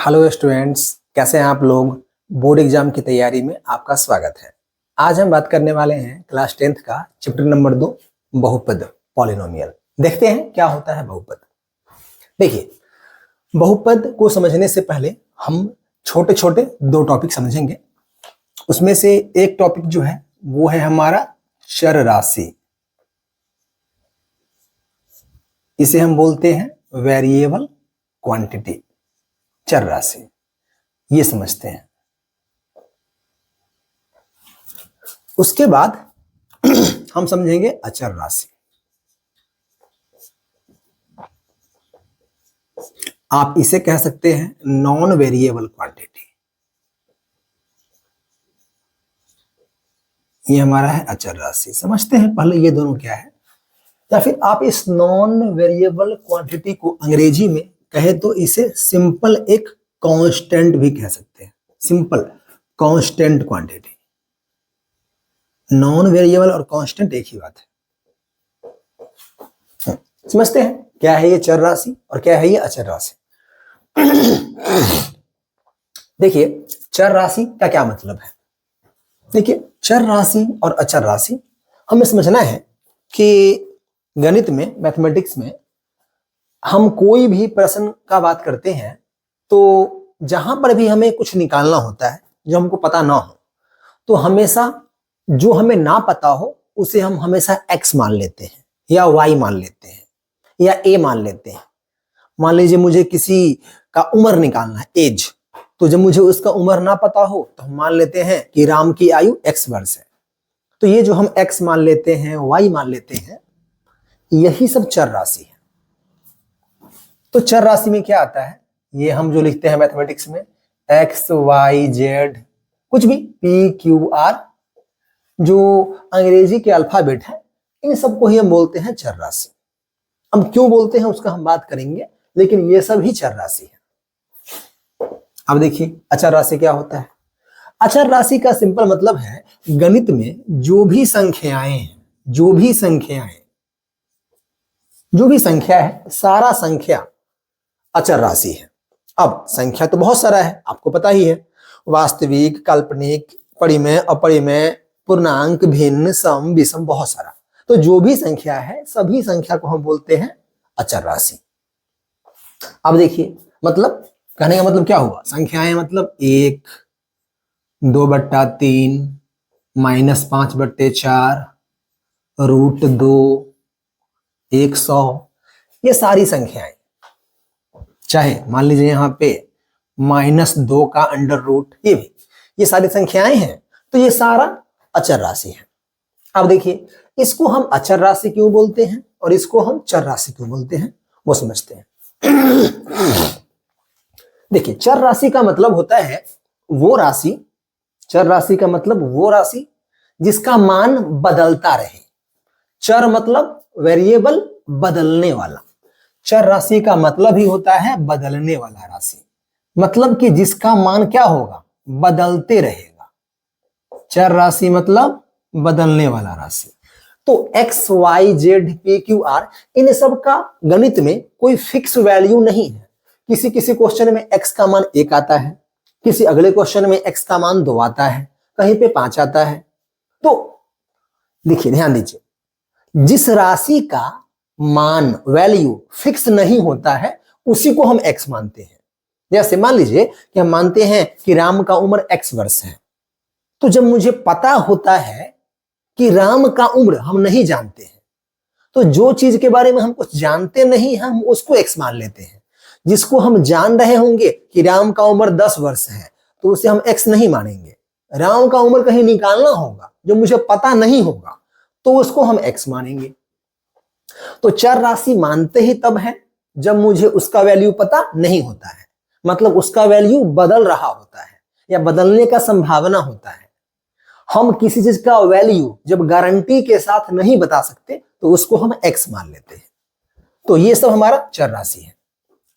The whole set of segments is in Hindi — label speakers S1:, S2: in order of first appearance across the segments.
S1: हेलो स्टूडेंट्स, कैसे हैं आप लोग। बोर्ड एग्जाम की तैयारी में आपका स्वागत है। आज हम बात करने वाले हैं क्लास 10th का चैप्टर नंबर 2 बहुपद पॉलिनोमियल। देखते हैं क्या होता है बहुपद। देखिए, बहुपद को समझने से पहले हम छोटे छोटे दो टॉपिक समझेंगे। उसमें से एक टॉपिक जो है वो है हमारा चर राशि। इसे हम बोलते हैं वेरिएबल क्वांटिटी, चर राशि। ये समझते हैं। उसके बाद हम समझेंगे अचर राशि। आप इसे कह सकते हैं नॉन वेरिएबल क्वांटिटी। ये हमारा है अचर राशि। समझते हैं पहले ये दोनों क्या है, या फिर आप इस नॉन वेरिएबल क्वांटिटी को अंग्रेजी में कहे तो इसे सिंपल एक कांस्टेंट भी कह सकते हैं। Simple constant quantity. Non variable और कांस्टेंट एक ही बात है। समझते हैं क्या है ये चर राशि और क्या है ये अचर राशि। देखिए, चर राशि का क्या मतलब है। देखिए, चर राशि और अचर राशि हमें समझना है कि गणित में, मैथमेटिक्स में हम कोई भी प्रश्न का बात करते हैं तो जहां पर भी हमें कुछ निकालना होता है जो हमको पता ना हो, तो हमेशा जो हमें ना पता हो उसे हम हमेशा x मान लेते हैं या y मान लेते हैं या a मान लेते हैं। मान लीजिए मुझे किसी का उम्र निकालना है, एज, तो जब मुझे उसका उम्र ना पता हो तो हम मान लेते हैं कि राम की आयु x वर्ष है। तो ये जो हम x मान लेते हैं, y मान लेते हैं, यही सब चर राशि है। तो चर राशि में क्या आता है, ये हम जो लिखते हैं मैथमेटिक्स में x, y, z, कुछ भी p, q, r, जो अंग्रेजी के अल्फाबेट है, इन सबको ही हम बोलते हैं चर राशि। हम क्यों बोलते हैं उसका हम बात करेंगे, लेकिन ये सब ही चर राशि है। अब देखिए अचर राशि क्या होता है। अचर राशि का सिंपल मतलब है गणित में जो भी संख्याएं हैं, जो भी संख्या है, सारा संख्या अचर राशि है। अब संख्या तो बहुत सारा है, आपको पता ही है। वास्तविक, काल्पनिक, परिमेय, अपरिमेय, पूर्णांक, भिन्न, सम, विषम, बहुत सारा। तो जो भी संख्या है, सभी संख्या को हम बोलते हैं अचर राशि। अब देखिए, मतलब कहने का मतलब क्या हुआ, संख्याएं मतलब 1, 2/3, -5/4, √2, 100, ये सारी संख्याएं। चाहे मान लीजिए यहाँ पे -2 का अंडर रूट, ये सारी संख्याएं हैं। तो ये सारा अचर राशि है। अब देखिए, इसको हम अचर राशि क्यों बोलते हैं और इसको हम चर राशि क्यों बोलते हैं, वो समझते हैं। देखिए, चर राशि का मतलब होता है वो राशि, चर राशि का मतलब वो राशि जिसका मान बदलता रहे। चर मतलब वेरिएबल, बदलने वाला। चर राशि का मतलब ही होता है बदलने वाला राशि, मतलब कि जिसका मान क्या होगा, बदलते रहेगा। चर राशि मतलब बदलने वाला राशि। तो x, y, z, p, q, r, इन सब का गणित में कोई फिक्स वैल्यू नहीं है। किसी किसी क्वेश्चन में x का मान 1 आता है, किसी अगले क्वेश्चन में x का मान 2 आता है, कहीं पे 5 आता है। तो देखिए, ध्यान दीजिए, जिस राशि का मान, वैल्यू फिक्स नहीं होता है उसी को हम x मानते हैं। जैसे मान लीजिए कि हम मानते हैं कि राम का उम्र x वर्ष है। तो जब मुझे पता होता है कि राम का उम्र हम नहीं जानते हैं, तो जो चीज के बारे में हम कुछ जानते नहीं हम उसको x मान लेते हैं। जिसको हम जान रहे होंगे कि राम का उम्र 10 वर्ष है, तो उसे हम x नहीं मानेंगे। राम का उम्र कहीं निकालना होगा जो मुझे पता नहीं होगा, तो उसको हम x मानेंगे। तो चर राशि मानते ही तब है जब मुझे उसका वैल्यू पता नहीं होता है, मतलब उसका वैल्यू बदल रहा होता है या बदलने का संभावना होता है। हम किसी चीज का वैल्यू जब गारंटी के साथ नहीं बता सकते तो उसको हम x मान लेते हैं। तो ये सब हमारा चर राशि है।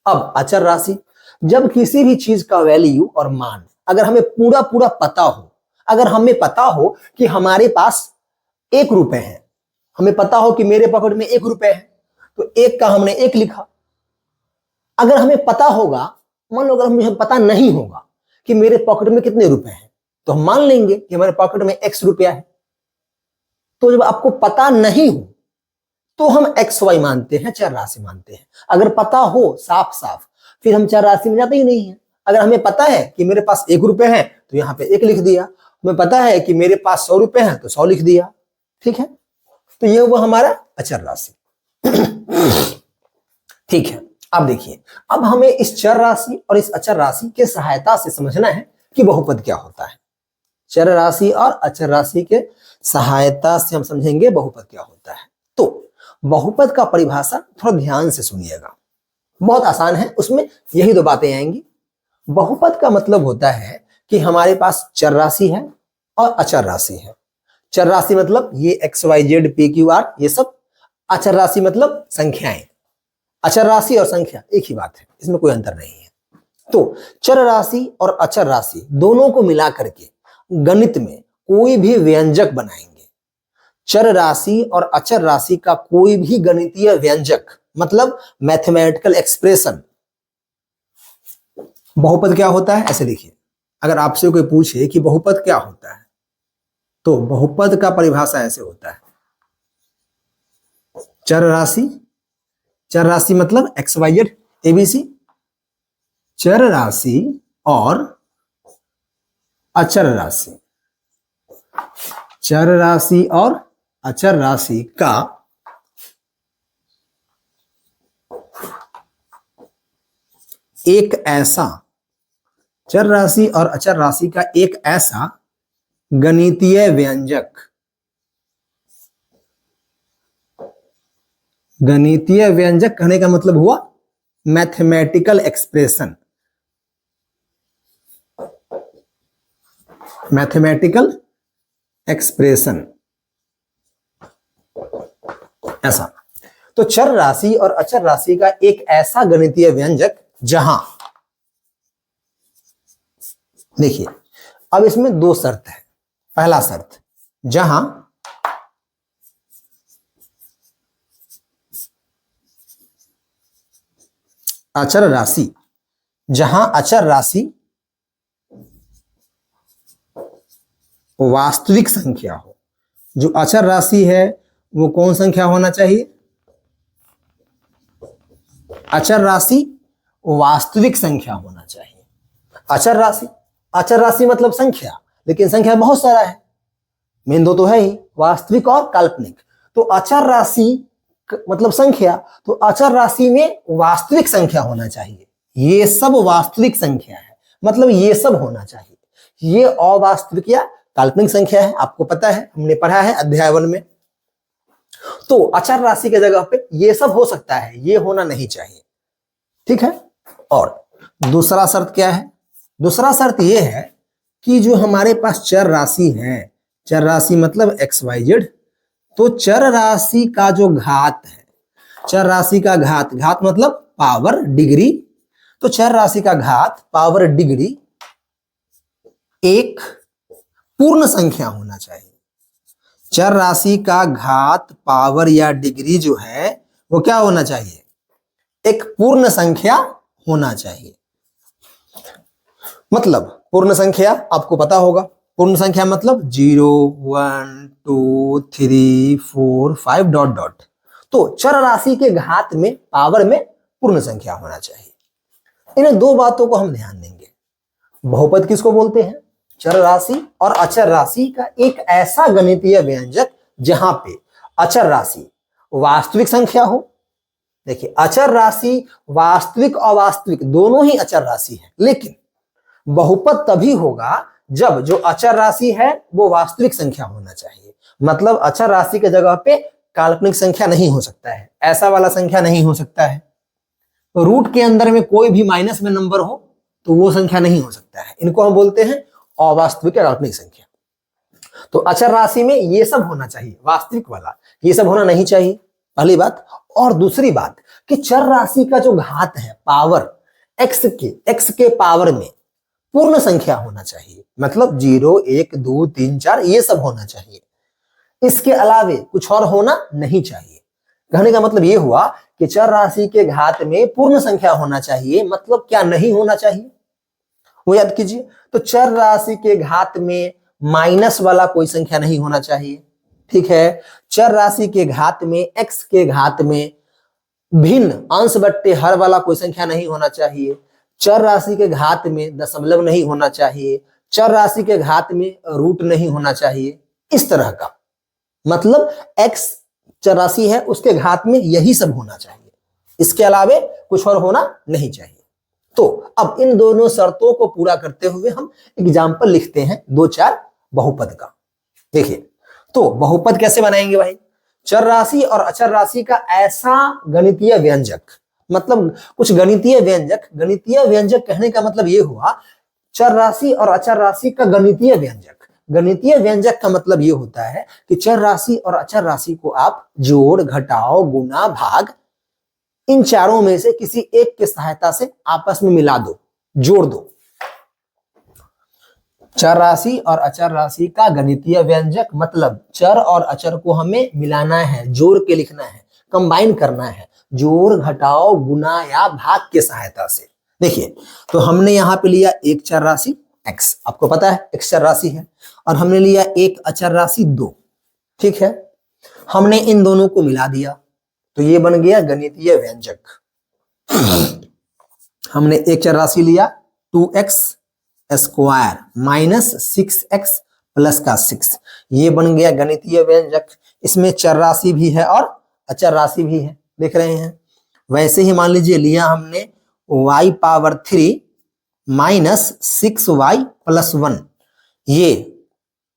S1: अब अचर राशि, जब किसी भी चीज का वैल्यू और मान अगर हमें पूरा पूरा पता हो, अगर हमें पता हो कि हमारे पास 1 रुपए है, हमें पता हो कि मेरे पॉकेट में 1 रुपए है, तो 1 का हमने 1 लिखा। अगर हमें पता होगा मान लो अगर मुझे पता नहीं होगा कि मेरे पॉकेट में कितने रुपए हैं, तो हम मान लेंगे कि हमारे पॉकेट में x रुपया है। तो जब आपको पता नहीं हो तो हम XY मानते हैं, चर राशि मानते हैं। अगर पता हो साफ साफ फिर हम चर राशि में जाते ही नहीं है। अगर हमें पता है कि मेरे पास 1 रुपए है तो यहाँ पे 1 लिख दिया, हमें पता है कि मेरे पास 100 रुपए है तो 100 लिख दिया। ठीक है, तो ये हुआ हमारा अचर राशि। ठीक है, अब देखिए, अब हमें इस चर राशि और इस अचर राशि के सहायता से समझना है कि बहुपद क्या होता है। चर राशि और अचर राशि के सहायता से हम समझेंगे बहुपद क्या होता है। तो बहुपद का परिभाषा थोड़ा ध्यान से सुनिएगा, बहुत आसान है, उसमें यही 2 बातें आएंगी। बहुपद का मतलब होता है कि हमारे पास चर राशि है और अचर राशि है। चर राशि मतलब ये XYZ PQR ये सब, अचर राशि मतलब संख्याएं। अचर राशि और संख्या एक ही बात है, इसमें कोई अंतर नहीं है। तो चर राशि और अचर राशि दोनों को मिला करके गणित में कोई भी व्यंजक बनाएंगे। चर राशि और अचर राशि का कोई भी गणितीय व्यंजक मतलब मैथमेटिकल एक्सप्रेशन, बहुपद क्या होता है ऐसे देखिए। अगर आपसे कोई पूछे कि बहुपद क्या होता है तो बहुपद का परिभाषा ऐसे होता है। चर राशि, चर राशि मतलब XYZ ABC, चर राशि और अचर राशि, चर राशि और अचर राशि का एक ऐसा, चर राशि और अचर राशि का एक ऐसा गणितीय व्यंजक, गणितीय व्यंजक कहने का मतलब हुआ मैथमेटिकल एक्सप्रेशन, मैथमेटिकल एक्सप्रेशन ऐसा। तो चर राशि और अचर राशि का एक ऐसा गणितीय व्यंजक जहां, देखिए अब इसमें 2 शर्त है। पहला शर्त, जहां अचर राशि, जहां अचर राशि वास्तविक संख्या हो। जो अचर राशि है वो कौन संख्या होना चाहिए? अचर राशि वास्तविक संख्या होना चाहिए। अचर राशि, अचर राशि मतलब संख्या, लेकिन संख्या बहुत सारा है, मेन 2 तो है ही, वास्तविक और काल्पनिक। तो अचर राशि मतलब संख्या, तो अचर राशि में वास्तविक संख्या होना चाहिए। ये सब वास्तविक संख्या है, मतलब ये सब होना चाहिए। ये अवास्तविक या काल्पनिक संख्या है, आपको पता है, हमने पढ़ा है अध्याय 1 में। तो अचर राशि के जगह पे ये सब हो सकता है, ये होना नहीं चाहिए। ठीक है, और दूसरा शर्त क्या है? दूसरा शर्त ये है कि जो हमारे पास चर राशि है, चर राशि मतलब XYZ, तो चर राशि का जो घात है, चर राशि का घात, घात मतलब पावर डिग्री, तो चर राशि का घात पावर डिग्री एक पूर्ण संख्या होना चाहिए। चर राशि का घात पावर या डिग्री जो है वो क्या होना चाहिए? एक पूर्ण संख्या होना चाहिए। मतलब पूर्ण संख्या आपको पता होगा, पूर्ण संख्या मतलब 0 1 2 3 4 5 डॉट डॉट। तो चर राशि के घात में पावर में पूर्ण संख्या होना चाहिए। इन 2 बातों को हम ध्यान देंगे। बहुपद किसको बोलते हैं? चर राशि और अचर राशि का एक ऐसा गणितीय व्यंजक जहां पे अचर राशि वास्तविक संख्या हो। देखिए, अचर राशि वास्तविक अवास्तविक दोनों ही अचर राशि है, लेकिन बहुपद तभी होगा जब जो अचर राशि है वो वास्तविक संख्या होना चाहिए। मतलब अचर राशि के जगह पे काल्पनिक संख्या नहीं हो सकता है, ऐसा वाला संख्या नहीं हो सकता है। रूट के अंदर में कोई भी माइनस में नंबर हो तो वो संख्या नहीं हो सकता है। इनको हम बोलते हैं अवास्तविक या काल्पनिक संख्या। तो अचर राशि में ये सब होना चाहिए, वास्तविक वाला ये सब होना नहीं चाहिए, पहली बात। और दूसरी बात कि चर राशि का जो घात है पावर x के पावर में पूर्ण संख्या होना चाहिए। मतलब 0 1 2 3 4 ये सब होना चाहिए, इसके अलावे कुछ और होना नहीं चाहिए। कहने का मतलब ये हुआ कि चर राशि के घात में पूर्ण संख्या होना चाहिए, मतलब क्या नहीं होना चाहिए, वो याद कीजिए। तो चर राशि के घात में माइनस वाला कोई संख्या नहीं होना चाहिए, ठीक है। चर राशि के घात में x के घात में भिन्न अंश बट्टे हर वाला कोई संख्या नहीं होना चाहिए। चर राशि के घात में दशमलव नहीं होना चाहिए। चर राशि के घात में रूट नहीं होना चाहिए, इस तरह का। मतलब x चर राशि है, उसके घात में यही सब होना चाहिए, इसके अलावे कुछ और होना नहीं चाहिए। तो अब इन दोनों शर्तों को पूरा करते हुए हम एग्जाम्पल लिखते हैं 2-4 बहुपद का। देखिए, तो बहुपद कैसे बनाएंगे भाई? चर राशि और अचर राशि का ऐसा गणितीय व्यंजक, मतलब कुछ गणितीय व्यंजक। गणितीय व्यंजक कहने का मतलब ये हुआ चर राशि और अचर राशि का गणितीय व्यंजक। गणितीय व्यंजक का मतलब ये होता है कि चर राशि और अचर राशि को आप जोड़, घटाओ, गुना, भाग, इन चारों में से किसी एक की सहायता से आपस में मिला दो, जोड़ दो। चर राशि और अचर राशि का गणितीय व्यंजक मतलब चर और अचर को हमें मिलाना है, जोड़ के लिखना है, कंबाइन करना है, जोड़, घटाओ, गुना या भाग के सहायता से। देखिए, तो हमने यहां पे लिया एक चर राशि x, आपको पता है x चर राशि है, और हमने लिया एक अचर राशि 2, ठीक है। हमने इन दोनों को मिला दिया तो ये बन गया गणितीय व्यंजक। हमने एक चर राशि लिया 2x square minus 6x plus का 6, ये बन गया गणितीय व्यंजक। इसमें चर राशि भी है और अचर राशि भी है, देख रहे हैं। वैसे ही मान लीजिए लिया हमने y power 3 minus 6y plus 1, ये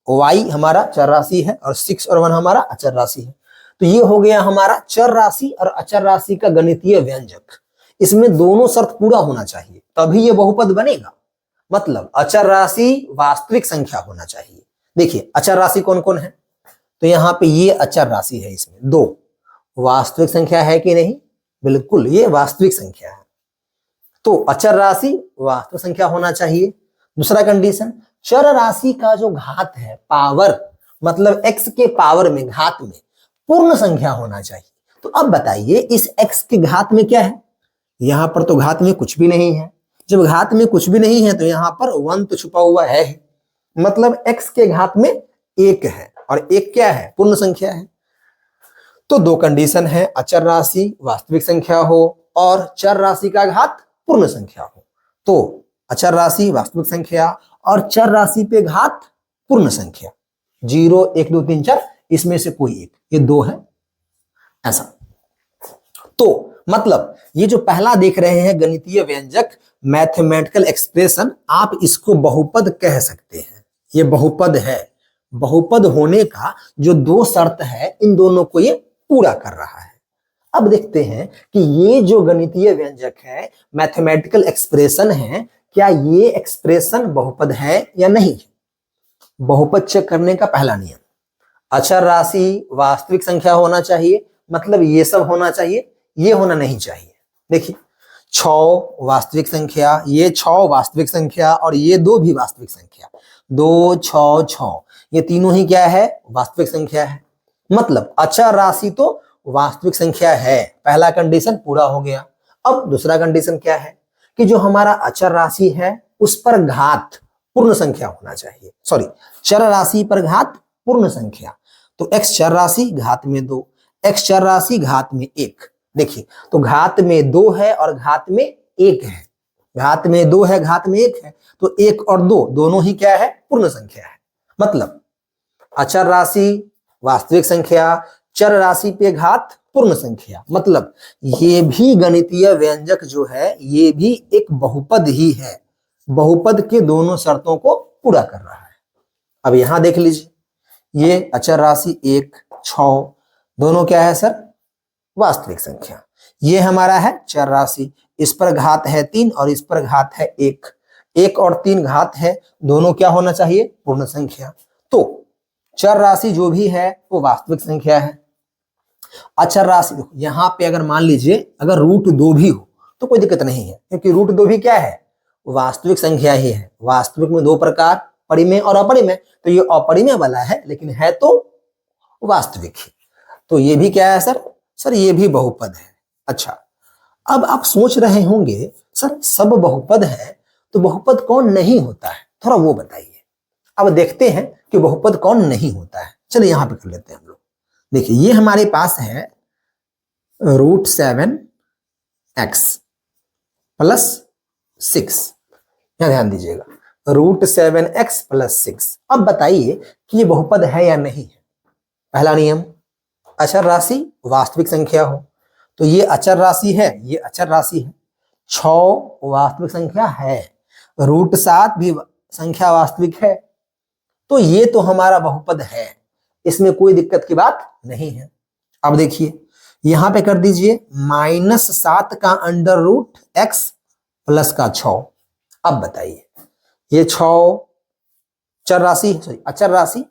S1: y हमारा चर राशि है और 6 और 1 हमारा अचर राशि है। तो ये हो गया हमारा चर राशि और अचर राशि का गणितीय व्यंजक। इसमें दोनों शर्त पूरा होना चाहिए तभी ये बहुपद बनेगा। मतलब अचर राशि वास्तविक संख्या होना चाहिए। देखिए, अचर राशि कौन कौन है? तो यहाँ पे ये अचर राशि है, इसमें 2 वास्तविक संख्या है कि नहीं? बिल्कुल, ये वास्तविक संख्या है। तो अचर राशि वास्तविक संख्या होना चाहिए। दूसरा कंडीशन, चर राशि का जो घात है, पावर, मतलब x के पावर में, घात में पूर्ण संख्या होना चाहिए। तो अब बताइए, इस x के घात में क्या है? यहां पर तो घात में कुछ भी नहीं है। जब घात में कुछ भी नहीं है तो यहां पर 1 तो छुपा हुआ है, मतलब x के घात में 1 है, और 1 क्या है? पूर्ण संख्या है। तो 2 कंडीशन है, अचर राशि वास्तविक संख्या हो और चर राशि का घात पूर्ण संख्या हो। तो अचर राशि वास्तविक संख्या और चर राशि पे घात पूर्ण संख्या, 0, 1, 2, 3, 4, इसमें से कोई एक, ये 2 है, ऐसा। तो मतलब ये जो पहला देख रहे हैं गणितीय व्यंजक, मैथमेटिकल एक्सप्रेशन, आप इसको बहुपद कह सकते हैं। ये बहुपद है। बहुपद होने का जो 2 शर्त है, इन दोनों को ये पूरा कर रहा है। अब देखते हैं कि ये जो गणितीय व्यंजक है, मैथमेटिकल एक्सप्रेशन है, क्या ये एक्सप्रेशन बहुपद है या नहीं? बहुपद चेक करने का पहला नियम, अचर राशि वास्तविक संख्या होना चाहिए, मतलब ये सब होना चाहिए, ये होना नहीं चाहिए। देखिए, 6 वास्तविक संख्या, ये 6 वास्तविक संख्या और ये 2 भी वास्तविक संख्या, 2, 6, 6, ये तीनों ही क्या है? वास्तविक संख्या है। मतलब अचर राशि तो वास्तविक संख्या है, पहला कंडीशन पूरा हो गया। अब दूसरा कंडीशन क्या है कि जो हमारा अचर राशि है उस पर घात पूर्ण संख्या होना चाहिए, सॉरी, चर राशि पर घात पूर्ण संख्या। तो x चर राशि घात में 2, x चर राशि घात में 1। देखिए, तो घात में 2 है और घात में 1 है, घात में 2 है, घात में 1 है, तो 1 और 2 दोनों ही क्या है? पूर्ण संख्या है। मतलब अचर राशि वास्तविक संख्या, चर राशि पे घात पूर्ण संख्या, मतलब ये भी गणितीय व्यंजक जो है, ये भी एक बहुपद ही है। बहुपद के दोनों शर्तों को पूरा कर रहा है। अब यहां देख लीजिए, ये अचर राशि 1, 6 दोनों क्या है सर? वास्तविक संख्या। ये हमारा है चर राशि, इस पर घात है 3 और इस पर घात है 1, 1 और 3 घात है, दोनों क्या होना चाहिए? पूर्ण संख्या। तो चर राशि जो भी है वो वास्तविक संख्या है। अचर राशि, यहां पे अगर मान लीजिए अगर रूट 2 भी हो तो कोई दिक्कत नहीं है, क्योंकि रूट 2 भी क्या है? वास्तविक संख्या ही है। वास्तविक में 2 प्रकार, परिमेय और अपरिमेय, तो ये अपरिमेय वाला है लेकिन है तो वास्तविक ही, तो ये भी क्या है सर? सर ये भी बहुपद है। अच्छा, अब आप सोच रहे होंगे सर सब बहुपद है तो बहुपद कौन नहीं होता है, थोड़ा वो बताइए। अब देखते हैं कि बहुपद कौन नहीं होता है। चलिए यहां पे कर लेते हैं हम लोग। देखिए ये हमारे पास है √7x प्लस 6, यहां ध्यान दीजिएगा, √7x प्लस 6। अब बताइए कि ये बहुपद है या नहीं है। पहला नियम, अचर राशि वास्तविक संख्या हो, तो ये अचर राशि है, ये अचर राशि है। 6 वास्तविक संख्या है, √7 भी संख्या वास्तविक है, तो ये तो हमारा बहुपद है, इसमें कोई दिक्कत की बात नहीं है। अब देखिए यहां पे कर दीजिए -7 का √x प्लस का 6। अब बताइए ये 6 चर राशि, सॉरी अचर राशि,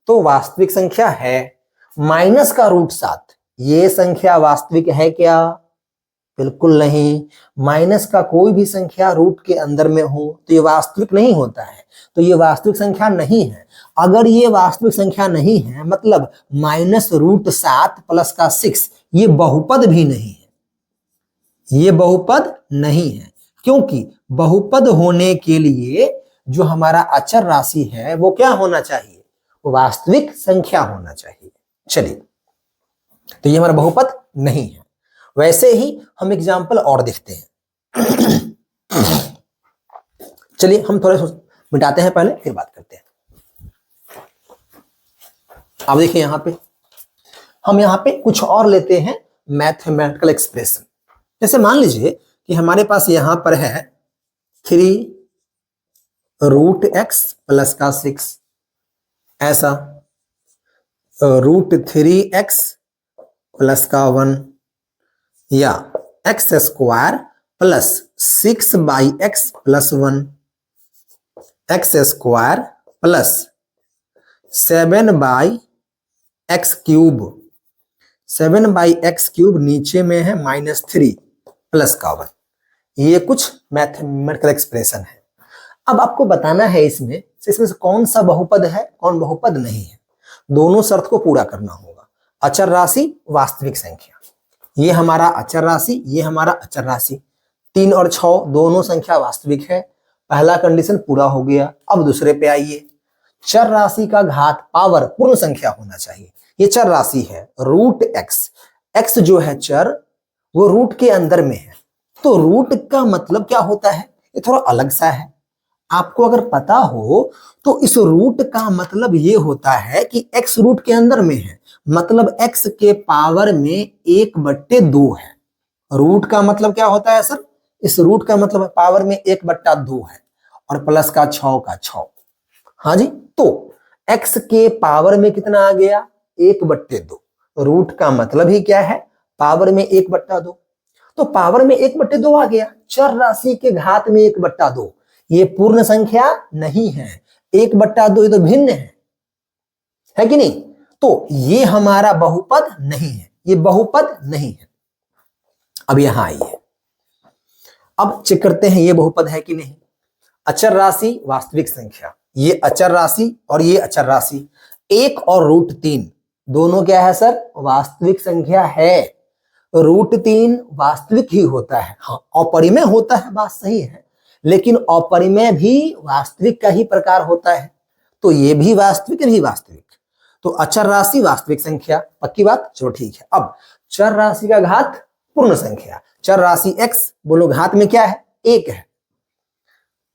S1: तो वास्तविक संख्या है, माइनस का √7, ये संख्या वास्तविक है क्या? बिल्कुल नहीं। माइनस का कोई भी संख्या रूट के अंदर में हो तो ये वास्तविक नहीं होता है, तो ये वास्तविक संख्या नहीं है। अगर ये वास्तविक संख्या नहीं है मतलब -√7 प्लस का 6, ये बहुपद भी नहीं है, ये बहुपद नहीं है। क्योंकि बहुपद होने के लिए जो हमारा अचर राशि है वो क्या होना चाहिए? वो वास्तविक संख्या होना चाहिए। चलिए, तो ये हमारा बहुपद नहीं है। वैसे ही हम एग्जाम्पल और देखते हैं। चलिए हम थोड़े मिटाते हैं पहले, फिर बात करते हैं। अब देखिए यहां पे हम यहां पे कुछ और लेते हैं मैथमेटिकल एक्सप्रेशन। जैसे मान लीजिए कि हमारे पास यहां पर है 3√x प्लस का 6, ऐसा √3x प्लस का 1, या x² plus 6/x plus 1, x² plus 7/x³, 7/x³ नीचे में है -3 प्लस का 1। ये कुछ मैथमेटिकल एक्सप्रेशन है। अब आपको बताना है इसमें से कौन सा बहुपद है, कौन बहुपद नहीं है। दोनों शर्त को पूरा करना होगा। अचर राशि, वास्तविक संख्या, ये हमारा अचर राशि, ये हमारा अचर राशि। 3 और 6 दोनों संख्या वास्तविक है, पहला कंडीशन पूरा हो गया। अब दूसरे पे आइए, चर राशि का घात पावर पूर्ण संख्या होना चाहिए। ये चर राशि है √x, x जो है चर वो रूट के अंदर में है, तो रूट का मतलब क्या होता है, ये थोड़ा अलग सा है। आपको अगर पता हो तो इस रूट का मतलब ये होता है कि x रूट के अंदर में है, मतलब x के पावर में 1/2 है। रूट का मतलब क्या होता है सर, इस रूट का मतलब पावर में 1/2 है, और प्लस का 6 का 6। हाँ जी, तो x के पावर में कितना आ गया, 1/2। रूट का मतलब ही क्या है, पावर में 1/2, तो पावर में 1/2 आ गया। चर राशि के घात में 1/2, ये पूर्ण संख्या नहीं है, 1/2 ये तो भिन्न है कि नहीं? तो ये हमारा बहुपद नहीं है, ये बहुपद नहीं है। अब यहां आइए, अब चेक करते हैं ये बहुपद है कि नहीं। अचर राशि, वास्तविक संख्या, ये अचर राशि और ये अचर राशि, 1 और √3 दोनों क्या है सर, वास्तविक संख्या है। √3 वास्तविक ही होता है, हाँ अपरिमेय होता है, बात सही है, लेकिन अपरिमेय भी वास्तविक का ही प्रकार होता है, तो ये भी वास्तविक, ये भी वास्तविक। तो अचर राशि वास्तविक संख्या, पक्की बात, चलो ठीक है। अब चर राशि का घात पूर्ण संख्या, चर राशि x, बोलो घात में क्या है, 1 है,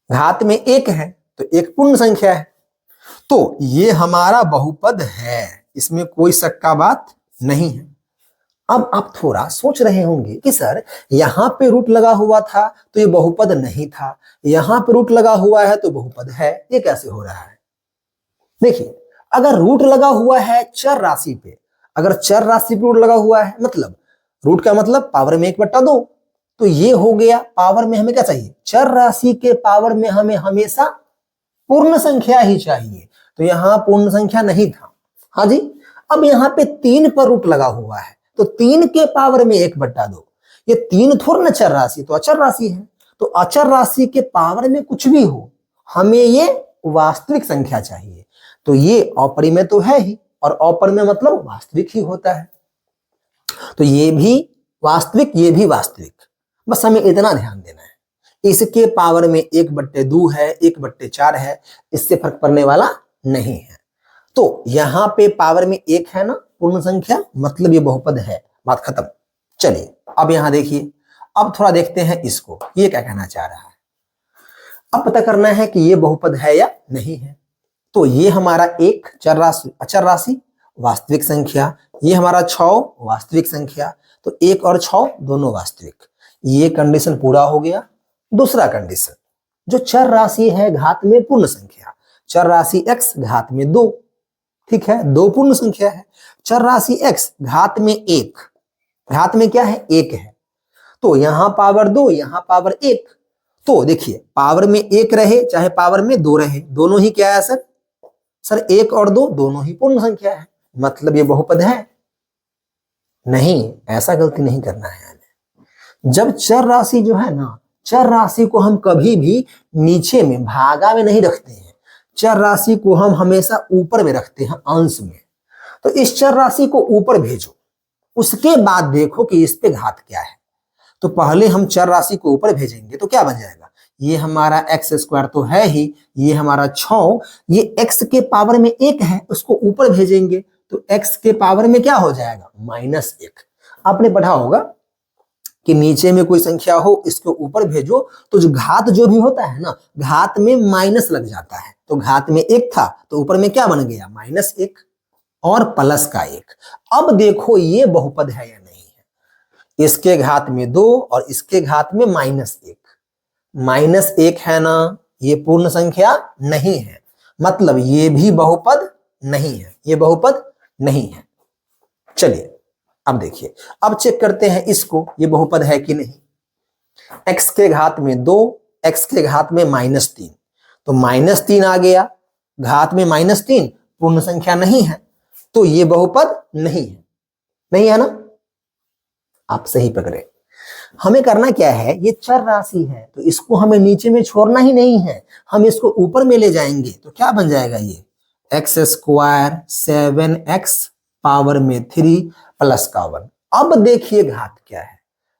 S1: घात में 1 है तो एक पूर्ण संख्या है, तो ये हमारा बहुपद है, इसमें कोई शक का बात नहीं है। अब आप थोड़ा सोच रहे होंगे कि सर यहां पे रूट लगा हुआ था तो ये बहुपद नहीं था, यहां पे रूट लगा हुआ है तो बहुपद है, ये कैसे हो रहा है? देखिए, अगर रूट लगा हुआ है चर राशि पे, अगर चर राशि पे रूट लगा हुआ है, मतलब रूट का मतलब पावर में 1/2, तो ये हो गया। पावर में हमें क्या चाहिए, चर राशि के पावर में हमें हमेशा पूर्ण संख्या ही चाहिए, तो यहां पूर्ण संख्या नहीं था। हाँ जी, अब यहाँ पे 3 पर रूट लगा हुआ है, तो 3 के पावर में 1/2, ये 3 थोड़ा ना चर राशि, तो अचर राशि है, तो अचर राशि के पावर में कुछ भी हो, हमें ये वास्तविक संख्या चाहिए, तो ये अपरिमेय तो है ही, और अपरिमेय मतलब वास्तविक ही होता है। तो ये भी वास्तविक, ये भी वास्तविक, बस हमें इतना ध्यान देना है। इसके पावर में 1/2 है, 1/4 है, इससे फर्क पड़ने वाला नहीं है। तो यहां पे पावर में 1 है ना पूर्ण संख्या, मतलब ये बहुपद है, बात खत्म। चलिए अब यहां देखिए, अब थोड़ा देखते हैं इसको, ये क्या कहना चाह रहा है। अब पता करना है कि ये बहुपद है या नहीं है। तो ये हमारा एक अचर राशि वास्तविक संख्या, ये हमारा 6 वास्तविक संख्या, तो 1 और 6 दोनों वास्तविक। ये कंडीशन पूरा हो गया। दूसरा कंडीशन, जो चर राशि है घात में पूर्ण संख्या, चर राशि x घात में 2, ठीक है, 2 पूर्ण संख्या है। चर राशि x घात में 1, घात में क्या है 1 है, तो यहां पावर 2, यहां पावर 1। तो देखिए पावर में 1 रहे चाहे पावर में 2 रहे, दोनों ही क्या है सर? सर 1 और 2 दोनों ही पूर्ण संख्या है, मतलब ये बहुपद है? नहीं, ऐसा गलती नहीं करना है। जब चर राशि जो है ना, चर राशि को हम कभी भी नीचे में भागा में नहीं रखते हैं, चर राशि को हम हमेशा ऊपर में रखते हैं, अंश में। तो इस चर राशि को ऊपर भेजो, उसके बाद देखो कि इस पे घात क्या है। तो पहले हम चर राशि को ऊपर भेजेंगे तो क्या बन जाएगा, ये हमारा x² तो है ही, ये हमारा 6, ये x के पावर में 1 है, उसको ऊपर भेजेंगे तो x के पावर में क्या हो जाएगा -1। आपने पढ़ा होगा कि नीचे में कोई संख्या हो, इसको ऊपर भेजो तो जो घात जो भी होता है ना, घात में माइनस लग जाता है। तो घात में 1 था तो ऊपर में क्या बन गया -1 और प्लस का 1। अब देखो ये बहुपद है या नहीं है। इसके घात में 2 और इसके घात में -1, -1 है ना, ये पूर्ण संख्या नहीं है, मतलब ये भी बहुपद नहीं है, ये बहुपद नहीं है। चलिए अब देखिए, अब चेक करते हैं इसको, ये बहुपद है कि नहीं। x के घात में 2, x के घात में -3, तो -3 आ गया, घात में -3 पूर्ण संख्या नहीं है, तो ये बहुपद नहीं है, नहीं है ना। आप सही पकड़े। हमें करना क्या है, ये चर राशि है तो इसको हमें नीचे में छोड़ना ही नहीं है, हम इसको ऊपर में ले जाएंगे तो क्या बन जाएगा, ये x² 7x पावर में 3 प्लस का 1। अब देखिए घात क्या है,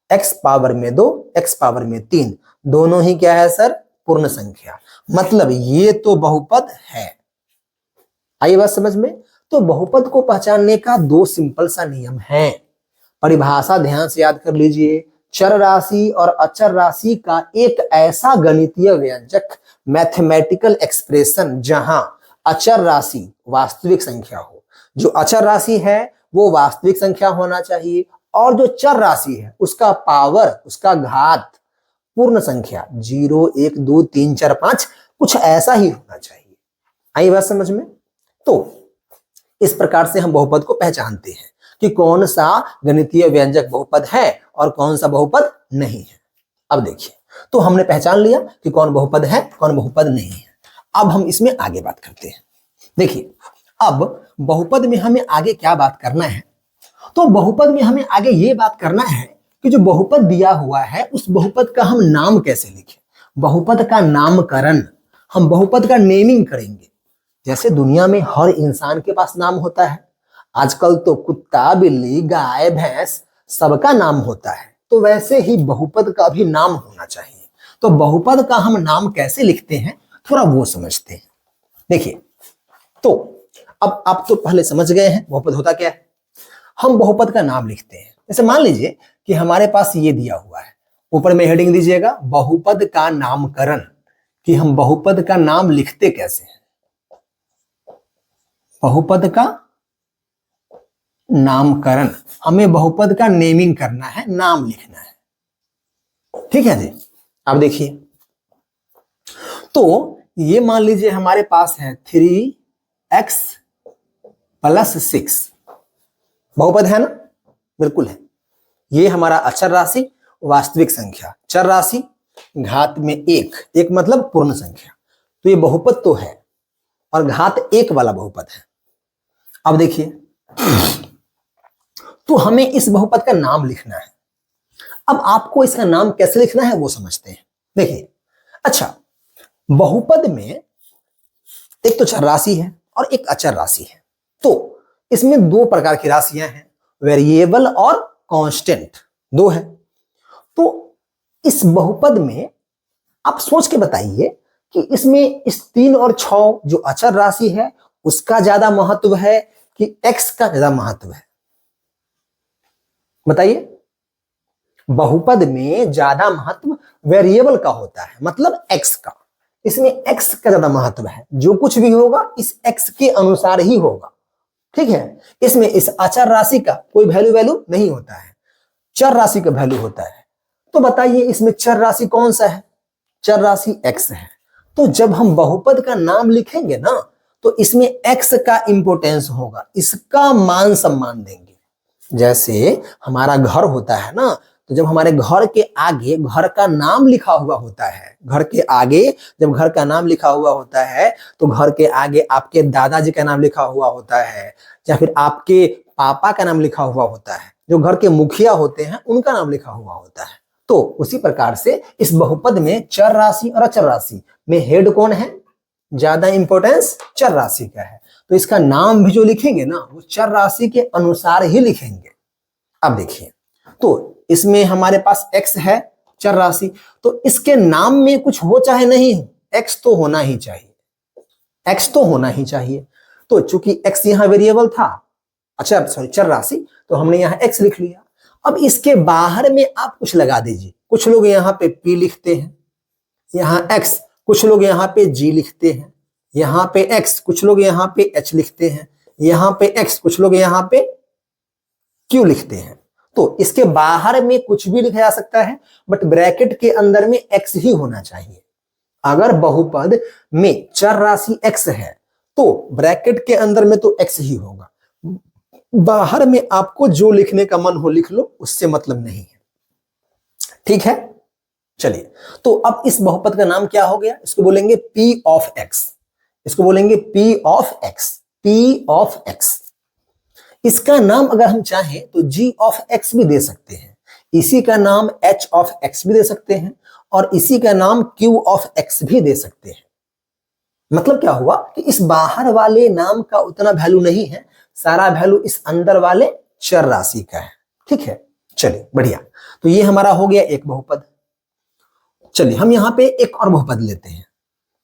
S1: x पावर में 2, x पावर में 3, दोनों ही क्या है सर, पूर्ण संख्या, मतलब ये तो बहुपद है। आइए बात समझ में। तो बहुपद को पहचानने का 2 सिंपल सा नियम है। परिभाषा ध्यान से याद कर लीजिए, चर राशि और अचर राशि का एक ऐसा गणितीय व्यंजक, मैथमेटिकल एक्सप्रेशन, जहां अचर राशि वास्तविक संख्या हो, जो अचर राशि है वो वास्तविक संख्या होना चाहिए, और जो चर राशि है उसका पावर, उसका घात पूर्ण संख्या 0, 1, 2, 3, 4, 5 कुछ ऐसा ही होना चाहिए। आई बात समझ में। तो इस प्रकार से हम बहुपद को पहचानते हैं कि कौन सा गणितीय व्यंजक बहुपद है और कौन सा बहुपद नहीं है। अब देखिए, तो हमने पहचान लिया कि कौन बहुपद है, कौन बहुपद नहीं है। अब हम इसमें आगे बात करते हैं। देखिए, अब बहुपद में हमें आगे क्या बात करना है, तो बहुपद में हमें आगे ये बात करना है कि जो बहुपद दिया हुआ है उस बहुपद का हम नाम कैसे लिखें, बहुपद का नामकरण, हम बहुपद का नेमिंग करेंगे। जैसे दुनिया में हर इंसान के पास नाम होता है, आजकल तो कुत्ता, बिल्ली, गाय, भैंस सबका नाम होता है, तो वैसे ही बहुपद का भी नाम होना चाहिए। तो बहुपद का हम नाम कैसे लिखते हैं थोड़ा वो समझते हैं। देखिए, तो अब आप तो पहले समझ गए हैं बहुपद होता क्या है। हम बहुपद का नाम लिखते हैं, जैसे मान लीजिए कि हमारे पास ये दिया हुआ है, ऊपर में हेडिंग दीजिएगा बहुपद का नामकरण, कि हम बहुपद का नाम लिखते कैसे हैं। बहुपद का नामकरण, हमें बहुपद का नेमिंग करना है, नाम लिखना है, ठीक है जी। अब देखिए, तो ये मान लीजिए हमारे पास है 3x + 6, बहुपद है ना, बिल्कुल है। ये हमारा अचर राशि, वास्तविक संख्या, चर राशि, घात में 1, 1 मतलब पूर्ण संख्या, तो ये बहुपद तो है और घात 1 वाला बहुपद है। अब देखिए, तो हमें इस बहुपद का नाम लिखना है। अब आपको इसका नाम कैसे लिखना है वो समझते हैं। देखिए, अच्छा, बहुपद में एक तो चर राशि है और एक अचर राशि है, तो इसमें 2 प्रकार की राशियां हैं, वेरिएबल और कांस्टेंट 2 है। तो इस बहुपद में आप सोच के बताइए कि इसमें इस 3 और 6 जो अचर राशि है उसका ज्यादा महत्व है कि x का ज्यादा महत्व है? बताइए। बहुपद में ज्यादा महत्व वेरिएबल का होता है, मतलब x का। इसमें x का ज्यादा महत्व है, जो कुछ भी होगा इस x के अनुसार ही होगा, ठीक है। इसमें इस अचर राशि का कोई वैल्यू नहीं होता है, चर राशि का वैल्यू होता है। तो बताइए इसमें चर राशि कौन सा है? चर राशि x है। तो जब हम बहुपद का नाम लिखेंगे ना तो इसमें x का इंपोर्टेंस होगा, इसका मान सम्मान देंगे। जैसे हमारा घर होता है ना, तो जब हमारे घर के आगे घर का नाम लिखा हुआ होता है, घर के आगे जब घर का नाम लिखा हुआ होता है तो घर के आगे आपके दादाजी का नाम लिखा हुआ होता है या फिर आपके पापा का नाम लिखा हुआ होता है, जो घर के मुखिया होते हैं उनका नाम लिखा हुआ होता है। तो उसी प्रकार से इस बहुपद में चर राशि और अचर राशि में हेड कौन है? ज्यादा इंपॉर्टेंस चर राशि का है। तो इसका नाम भी जो लिखेंगे ना वो चर राशि के अनुसार ही लिखेंगे। अब देखिए, तो इसमें हमारे पास x है चर राशि, तो इसके नाम में कुछ हो चाहे नहीं हो, x तो होना ही चाहिए, x तो होना ही चाहिए। तो चूंकि x यहाँ वेरिएबल था, अच्छा सॉरी चर राशि, तो हमने यहाँ x लिख लिया। अब इसके बाहर में आप कुछ लगा दीजिए। कुछ लोग यहाँ पे p लिखते हैं, यहाँ x, कुछ लोग यहाँ पे g लिखते हैं, यहाँ पे x, कुछ लोग यहाँ पे h लिखते हैं, यहाँ पे x, कुछ लोग यहाँ पे q लिखते हैं। तो इसके बाहर में कुछ भी लिखा जा सकता है, बट ब्रैकेट के अंदर में x ही होना चाहिए। अगर बहुपद में चर राशि x है तो ब्रैकेट के अंदर में तो x ही होगा, बाहर में आपको जो लिखने का मन हो लिख लो, उससे मतलब नहीं है, ठीक है। चलिए, तो अब इस बहुपद का नाम क्या हो गया? इसको बोलेंगे p ऑफ x, इसको बोलेंगे p of x, p of x। इसका नाम अगर हम चाहें तो g ऑफ x भी दे सकते हैं, इसी का नाम h ऑफ x भी दे सकते हैं, और इसी का नाम q ऑफ x भी दे सकते हैं। मतलब क्या हुआ कि इस बाहर वाले नाम का उतना वैल्यू नहीं है, सारा वैल्यू इस अंदर वाले चर राशि का है, ठीक है। चलिए बढ़िया, तो ये हमारा हो गया एक बहुपद। चलिए हम यहाँ पे एक और बहुपद लेते हैं।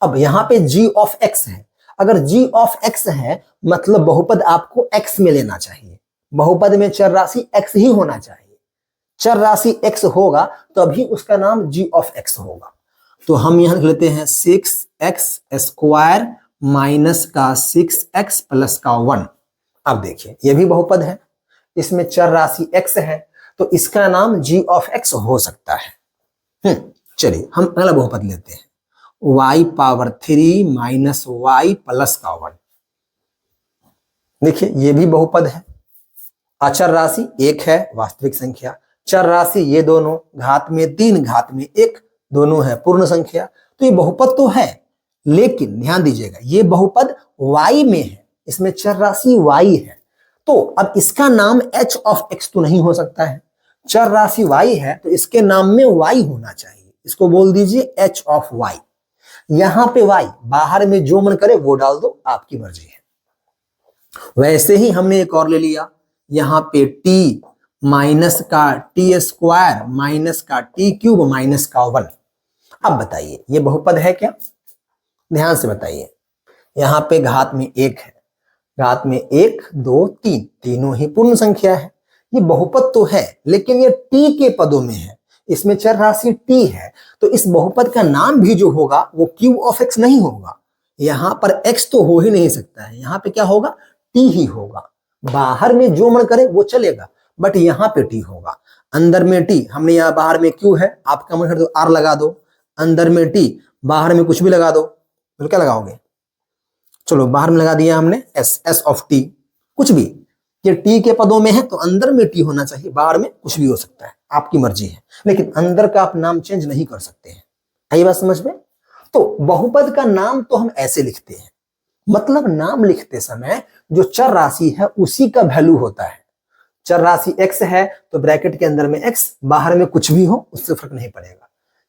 S1: अब यहाँ पे g ऑफ x है, अगर g ऑफ x है मतलब बहुपद आपको x में लेना चाहिए, बहुपद में चर राशि x ही होना चाहिए। चर राशि x होगा तो अभी उसका नाम g ऑफ x होगा। तो हम यहाँ लिख लेते हैं 6x स्क्वायर माइनस का 6x प्लस का 1। अब देखिए ये भी बहुपद है, इसमें चर राशि x है, तो इसका नाम g ऑफ x हो सकता है। चलिए हम अगला बहुपद लेते हैं, y power 3 minus y plus का 1। देखिए ये भी बहुपद है, अचर राशि 1 है वास्तविक संख्या, चर राशि ये दोनों घात में 3 घात में 1 दोनों है पूर्ण संख्या। तो ये बहुपद तो है, लेकिन ध्यान दीजिएगा ये बहुपद y में है, इसमें चर राशि y है, तो अब इसका नाम h ऑफ x तो नहीं हो सकता है। चर राशि y है तो इसके नाम में y होना चाहिए, इसको बोल दीजिए h ऑफ y। यहां पे y बाहर में जो मन करे वो डाल दो, आपकी मर्जी है। वैसे ही हमने एक और ले लिया, यहां पे t माइनस का t स्क्वायर माइनस का t क्यूब माइनस का 1। अब बताइए ये बहुपद है क्या? ध्यान से बताइए, यहां पे घात में 1 है, घात में 1 2 3 तीनों ही पूर्ण संख्या है। ये बहुपद तो है लेकिन ये t के पदों में है, इसमें चर राशि t है, तो इस बहुपद का नाम भी जो होगा वो q ऑफ x नहीं होगा। यहां पर x तो हो ही नहीं सकता है, यहां पे क्या होगा? t ही होगा। बाहर में जो मन करे वो चलेगा, बट यहाँ पे t होगा। अंदर में t, हमने यहाँ बाहर में q है, आपका मन करे तो r लगा दो, अंदर में t, बाहर में कुछ भी लगा दो। तो क्या लगाओगे? चलो बाहर में लगा दिया हमने s ऑफ t, कुछ भी, ये t के पदों में है तो अंदर में t होना चाहिए, बाहर में कुछ भी हो सकता है, आपकी मर्जी है, लेकिन अंदर का आप नाम चेंज नहीं कर सकते हैं। आई बात समझ में? तो बहुपद का नाम तो हम ऐसे लिखते हैं, मतलब नाम लिखते समय जो चर राशि है उसी का वैल्यू होता है। चर राशि x है तो ब्रैकेट के अंदर में x, बाहर में कुछ भी हो उससे फर्क नहीं पड़ेगा।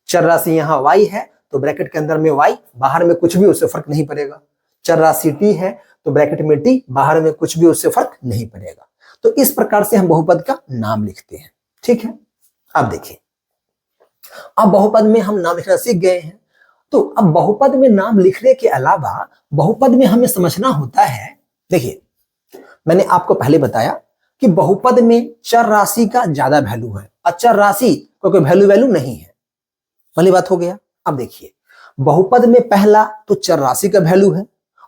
S1: चर राशि यहाँ y है तो ब्रैकेट के अंदर में y, बाहर में कुछ भी उससे फर्क नहीं पड़ेगा। चर राशि t है तो ब्रैकेट में t, बाहर में कुछ भी उससे फर्क नहीं पड़ेगा। तो इस प्रकार से हम बहुपद का नाम लिखते हैं। ठीक है, अब देखिए, अब बहुपद में हम नाम लिखना सीख गए हैं। तो अब बहुपद में नाम लिखने के अलावा बहुपद में हमें समझना होता है, देखिए मैंने आपको पहले बताया कि बहुपद में चर राशि का ज्यादा वैल्यू है, अचर राशि को कोई वैल्यू नहीं है। पहली बात हो गया। अब देखिए, बहुपद में पहला तो चर राशि का वैल्यू है,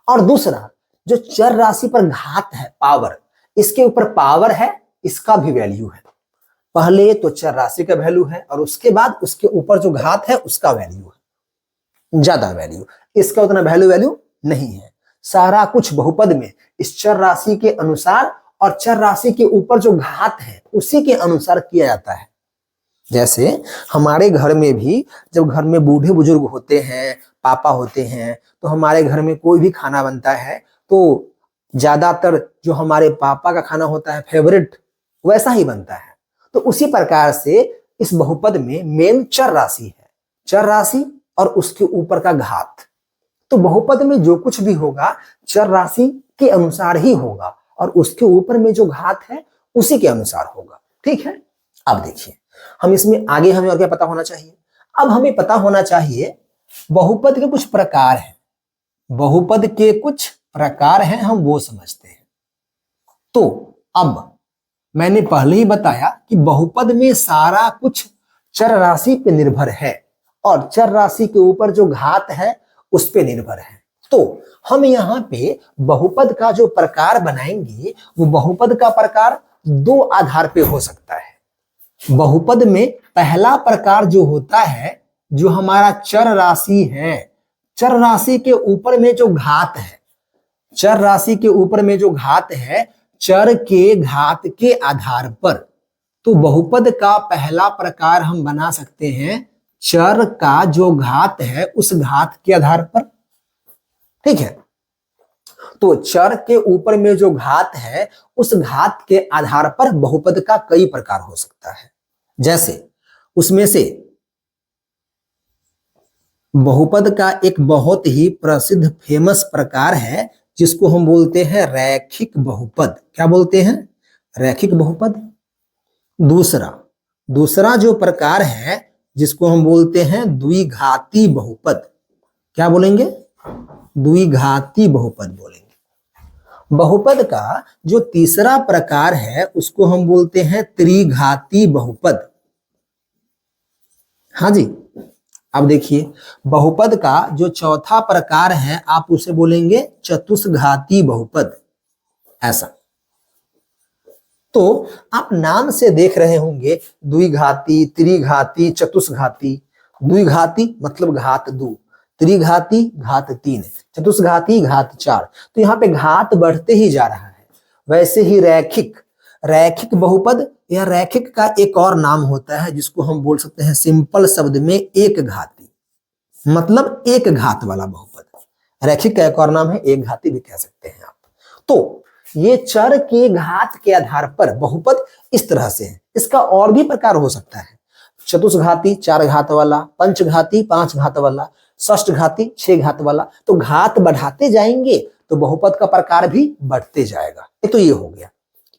S1: और दूसरा जो चर राशि पर घात है, पावर, इसके ऊपर पावर है, इसका भी वैल्यू है। पहले तो चर राशि का वैल्यू है और उसके बाद उसके ऊपर जो घात है उसका वैल्यू है, ज्यादा वैल्यू। इसका उतना वैल्यू नहीं है। सारा कुछ बहुपद में इस चर राशि के अनुसार और चर राशि के ऊपर जो घात है उसी के अनुसार किया जाता है। जैसे हमारे घर में भी जब घर में बूढ़े बुजुर्ग होते हैं, पापा होते हैं, तो हमारे घर में कोई भी खाना बनता है तो ज्यादातर जो हमारे पापा का खाना होता है फेवरेट, वैसा ही बनता है। तो उसी प्रकार से इस बहुपद में मेन चर राशि है, चर राशि और उसके ऊपर का घात। तो बहुपद में जो कुछ भी होगा चर राशि के अनुसार ही होगा और उसके ऊपर में जो घात है उसी के अनुसार होगा। ठीक है, अब देखिए हम इसमें आगे हमें और क्या पता होना चाहिए। अब हमें पता होना चाहिए बहुपद के कुछ प्रकार हैं, बहुपद के कुछ प्रकार हैं, हम वो समझते हैं। तो अब मैंने पहले ही बताया कि बहुपद में सारा कुछ चर राशि पे निर्भर है और चर राशि के ऊपर जो घात है उस पे निर्भर है। तो हम यहाँ पे बहुपद का जो प्रकार बनाएंगे वो बहुपद का प्रकार दो आधार पे हो सकता है। बहुपद में पहला प्रकार जो होता है, जो हमारा चर राशि है, चर राशि के ऊपर में जो घात है, चर राशि के ऊपर में जो घात है, चर के घात के आधार पर, तो बहुपद का पहला प्रकार हम बना सकते हैं चर का जो घात है उस घात के आधार पर। ठीक है, तो चर के ऊपर में जो घात है उस घात के आधार पर बहुपद का कई प्रकार हो सकता है। जैसे उसमें से बहुपद का एक बहुत ही प्रसिद्ध फेमस प्रकार है जिसको हम बोलते हैं रैखिक बहुपद। क्या बोलते हैं? रैखिक बहुपद। दूसरा जो प्रकार है जिसको हम बोलते हैं द्विघाती बहुपद। क्या बोलेंगे? द्विघाती बहुपद बोलेंगे। बहुपद का जो तीसरा प्रकार है उसको हम बोलते हैं त्रिघाती बहुपद। हाँ जी, अब देखिए बहुपद का जो चौथा प्रकार है आप उसे बोलेंगे चतुष्घाती बहुपद। ऐसा तो आप नाम से देख रहे होंगे द्विघाती, त्रिघाती, चतुष्घाती। द्विघाती मतलब घात 2, त्रिघाती घात 3, चतुष्घाती घात 4। तो यहाँ पे घात बढ़ते ही जा रहा है। वैसे ही रैखिक बहुपद या रैखिक का एक और नाम होता है जिसको हम बोल सकते हैं सिंपल शब्द में एक घाती, मतलब एक घात वाला बहुपद। रैखिक का एक और नाम है एक घाती भी कह सकते हैं आप। तो ये चर के घात के आधार पर बहुपद इस तरह से है। इसका और भी प्रकार हो सकता है, चतुष्घाती 4 घात वाला, पंचघाती 5 घात वाला, षष्ठघाती 6 घात वाला। तो घात बढ़ाते जाएंगे तो बहुपद का प्रकार भी बढ़ते जाएगा। तो ये हो गया।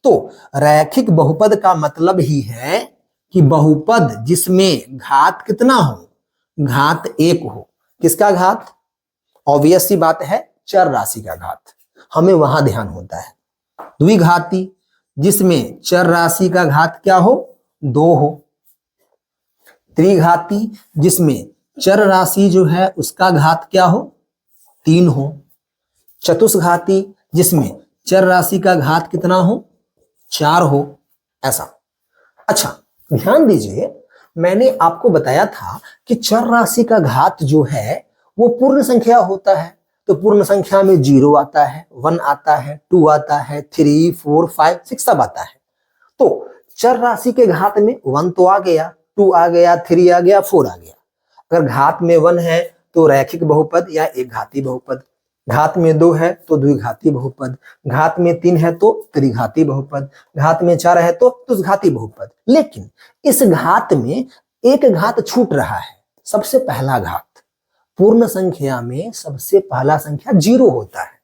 S1: तो रैखिक बहुपद का मतलब ही है कि बहुपद जिसमें घात कितना हो? घात 1 हो। किसका घात? ऑब्वियस सी बात है, चर राशि का घात। हमें वहां ध्यान होता है। द्विघाती जिसमें चर राशि का घात क्या हो? 2 हो। त्रिघाती जिसमें चर राशि जो है उसका घात क्या हो? 3 हो। चतुष्घाती जिसमें चर राशि का घात कितना हो? 4 हो। ऐसा। अच्छा ध्यान दीजिए, मैंने आपको बताया था कि चर राशि का घात जो है वो पूर्ण संख्या होता है। तो पूर्ण संख्या में 0 आता है, 1 आता है, 2 आता है, 3, 4, 5, 6 सब आता है। तो चर राशि के घात में 1 तो आ गया, 2 आ गया, 3 आ गया, 4 आ गया। अगर घात में 1 है तो रैखिक बहुपद या एक घाती बहुपद, घात में 2 है तो द्विघाती बहुपद, घात में 3 है तो त्रिघाती बहुपद, घात में 4 है तो चतुष्घाती बहुपद। लेकिन इस घात में एक घात छूट रहा है, सबसे पहला घात। पूर्ण संख्या में सबसे पहला संख्या 0 होता है।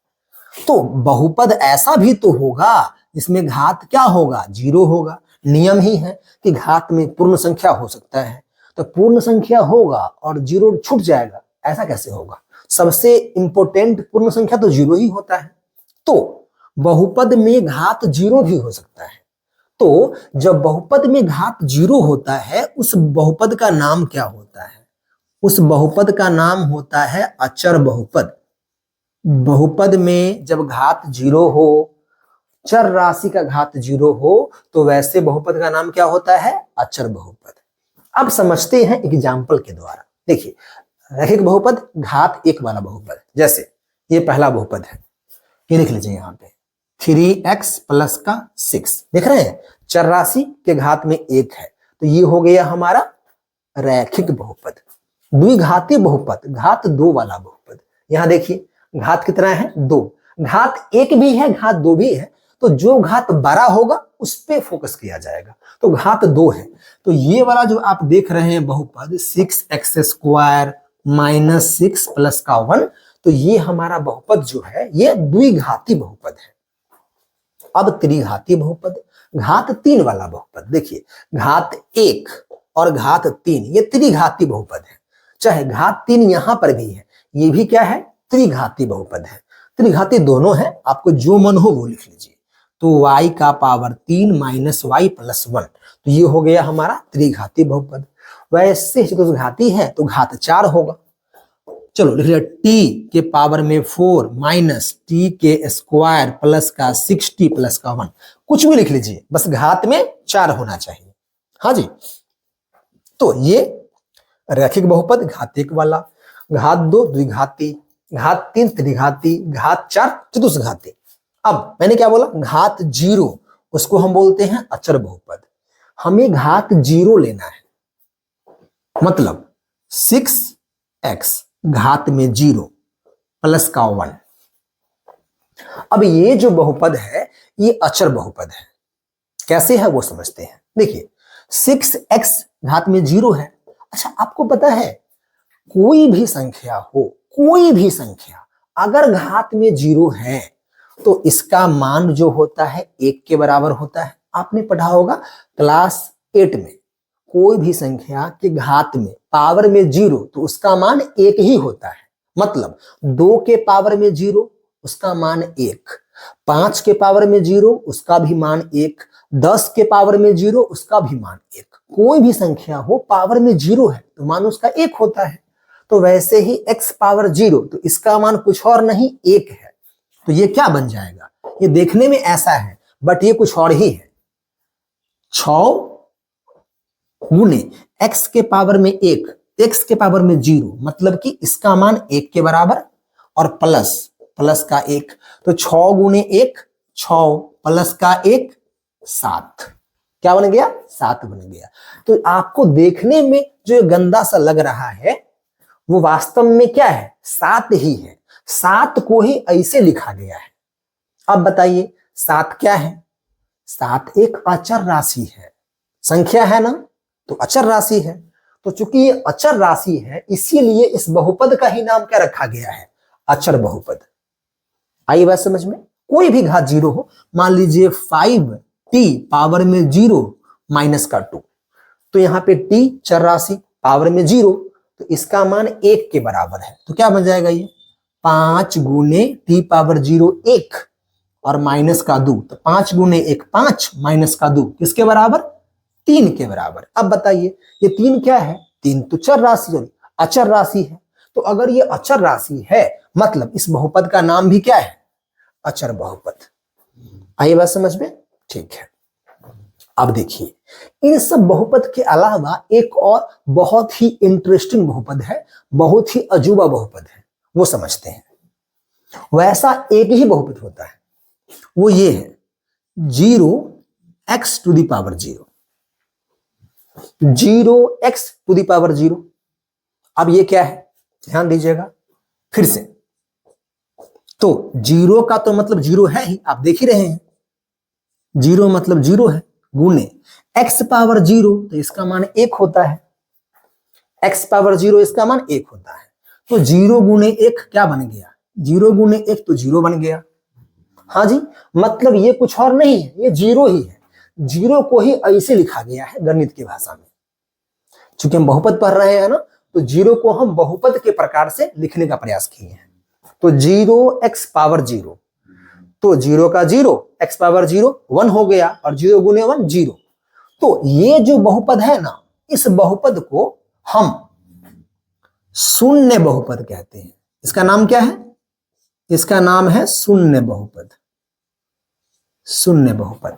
S1: तो बहुपद ऐसा भी तो होगा जिसमें घात क्या होगा, 0 होगा। नियम ही है कि घात में पूर्ण संख्या हो सकता है, तो पूर्ण संख्या होगा और 0 छूट जाएगा, ऐसा कैसे होगा? सबसे इंपॉर्टेंट पूर्ण संख्या तो 0 ही होता है। तो बहुपद में घात 0 भी हो सकता है। तो जब बहुपद में घात 0 होता है, उस बहुपद का नाम क्या होता है? उस बहुपद का नाम होता है अचर बहुपद। बहुपद में जब घात 0 हो, चर राशि का घात 0 हो, तो वैसे बहुपद का नाम क्या होता है? अचर बहुपद। अब समझते हैं एग्जाम्पल के द्वारा। देखिए, रैखिक बहुपद घात 1 वाला बहुपद, जैसे ये पहला बहुपद है, ये लिख लीजिए यहाँ पे 3x प्लस का 6, देख रहे हैं चर राशि के घात में 1 है, तो ये हो गया हमारा रैखिक बहुपद। द्विघाती बहुपद घात 2 वाला बहुपद, यहां देखिए घात कितना है? 2, घात 1 भी है, घात 2 भी है, तो जो घात बड़ा होगा उस पे फोकस किया जाएगा। तो घात 2 है, तो ये वाला जो आप देख रहे हैं बहुपद 6x² माइनस 6 प्लस का 1, तो ये हमारा बहुपद जो है ये द्विघाती बहुपद है। अब त्रिघाती बहुपद घात 3 वाला बहुपद, देखिए घात 1 और घात 3 ये त्रिघाती बहुपद है। चाहे घात 3 यहां पर भी है, ये भी क्या है? त्रिघाती बहुपद है। त्रिघाती दोनों है, आपको जो मन हो वो लिख लीजिए। तो y का पावर 3 माइनस y प्लस 1, तो ये हो गया हमारा त्रिघाती बहुपद। वैसे चतुर्घाती है तो घात 4 होगा। चलो लिख लिया t के पावर में 4 माइनस t के स्क्वायर प्लस का 6t प्लस का 1, कुछ भी लिख लीजिए, बस घात में 4 होना चाहिए। हाँ जी, तो ये रैखिक बहुपद घात 1 वाला, घात 2 द्विघाती, घात 3 त्रिघाती, घात 4 चतुष्घाती। अब मैंने क्या बोला? घात 0, उसको हम बोलते हैं अचर बहुपद। हमें घात 0 लेना है, मतलब 6x घात में 0 प्लस का 1। अब ये जो बहुपद है ये अचर बहुपद है। कैसे है वो समझते हैं। देखिए 6x घात में 0 है। अच्छा, आपको पता है कोई भी संख्या हो, कोई भी संख्या अगर घात में 0 है तो इसका मान जो होता है 1 के बराबर होता है। आपने पढ़ा होगा क्लास 8 में, कोई भी संख्या के घात में पावर में 0 तो उसका मान 1 ही होता है। मतलब 2 के पावर में 0 उसका मान 1, 5 के पावर में 0 उसका भी मान 1, 10 के पावर में 0 उसका भी मान 1। कोई भी संख्या हो पावर में 0 है तो मान उसका 1 होता है। तो वैसे ही x पावर 0 तो इसका मान कुछ और नहीं 1 है। तो ये क्या बन जाएगा? ये देखने में ऐसा है बट ये कुछ और ही है। 6 गुने x के पावर में 1, x के पावर में 0, मतलब कि इसका मान 1 के बराबर और प्लस का 1, तो 6 गुने 1 6 प्लस का 1 7, क्या बन गया? 7 बन गया। तो आपको देखने में जो गंदा सा लग रहा है वो वास्तव में क्या है? 7 ही है। 7 को ही ऐसे लिखा गया है। अब बताइए 7 क्या है? 7 एक अचर राशि है, संख्या है ना, तो अचर राशि है। तो चूंकि ये अचर राशि है इसीलिए इस बहुपद का ही नाम क्या रखा गया है? अचर बहुपद। आई बात समझ में? कोई भी घात 0 हो, मान लीजिए 5t पावर में 0 माइनस का 2, तो यहाँ पे t चर राशि पावर में 0 तो इसका मान 1 के बराबर है। तो क्या बन जाएगा ये? 5 गुने t पावर 0 1 और माइनस का 2, तो 5 गुने 1 5 माइनस का 2 किसके बराबर? 3 के बराबर। अब बताइए ये 3 क्या है? 3 तो चर राशि अचर राशि है। तो अगर ये अचर राशि है मतलब इस बहुपद का नाम भी क्या है? अचर बहुपद। आइए बात समझ में? ठीक है। अब देखिए इन सब बहुपद के अलावा एक और बहुत ही इंटरेस्टिंग बहुपद है, बहुत ही अजूबा बहुपद है, वो समझते हैं। वैसा एक ही बहुपद होता है, वो ये है 0x to the power 0, 0x to the power 0। अब ये क्या है? ध्यान दीजिएगा फिर से। तो 0 का तो मतलब 0 है ही, आप देख ही रहे हैं, 0 मतलब 0 है, गुने x पावर 0 तो इसका मान 1 होता है, x पावर 0 इसका मान 1 होता है। तो 0 गुने 1 क्या बन गया? 0 गुने 1 तो 0 बन गया, हाँ जी, मतलब ये कुछ और नहीं है, ये जीरो ही है। जीरो को ही ऐसे लिखा गया है गणित की भाषा में। चूंकि हम बहुपद पढ़ रहे हैं ना, तो जीरो को हम बहुपद के प्रकार से लिखने का प्रयास किए हैं। तो 0x⁻0, तो जीरो का जीरो, x⁻0 1 हो गया, और 0 गुने 1 0। तो ये जो बहुपद है ना, इस बहुपद को हम शून्य बहुपद कहते हैं। इसका नाम क्या है? इसका नाम है शून्य बहुपद। शून्य बहुपद।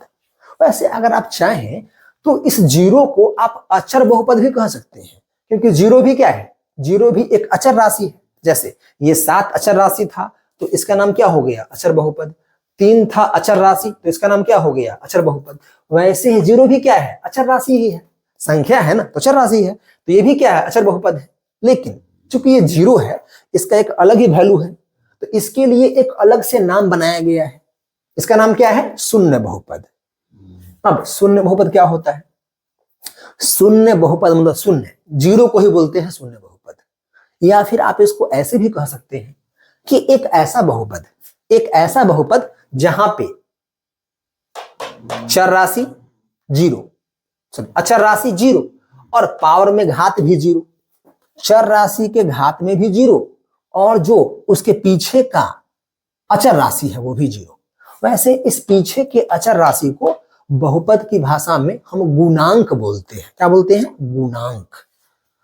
S1: वैसे अगर आप चाहें तो इस जीरो को आप अचर बहुपद भी कह सकते हैं, क्योंकि जीरो भी क्या है? जीरो भी एक अचर राशि है। जैसे ये 7 अचर राशि था, तो इसका नाम क्या हो गया? अचर बहुपद। 3 था अचर राशि, तो इसका नाम क्या हो गया? अचर बहुपद। वैसे ही जीरो भी क्या है? अचर राशि ही है, संख्या है ना, तो अचर राशि है, तो ये भी क्या है? अचर बहुपद है। लेकिन चूंकि ये जीरो है, इसका एक अलग ही वैल्यू है, तो इसके लिए एक अलग से नाम बनाया गया है। इसका नाम क्या है? शून्य बहुपद। अब शून्य बहुपद क्या होता है? शून्य बहुपद मतलब शून्य, जीरो को ही बोलते हैं शून्य बहुपद। या फिर आप इसको ऐसे भी कह सकते हैं कि एक ऐसा बहुपद जहां पे चर राशि जीरो, अचर राशि जीरो, और पावर में घात भी जीरो, चर राशि के घात में भी जीरो, और जो उसके पीछे का अचर राशि है वो भी जीरो। वैसे इस पीछे के अचर राशि को बहुपद की भाषा में हम गुणांक बोलते हैं। क्या बोलते हैं? गुणांक।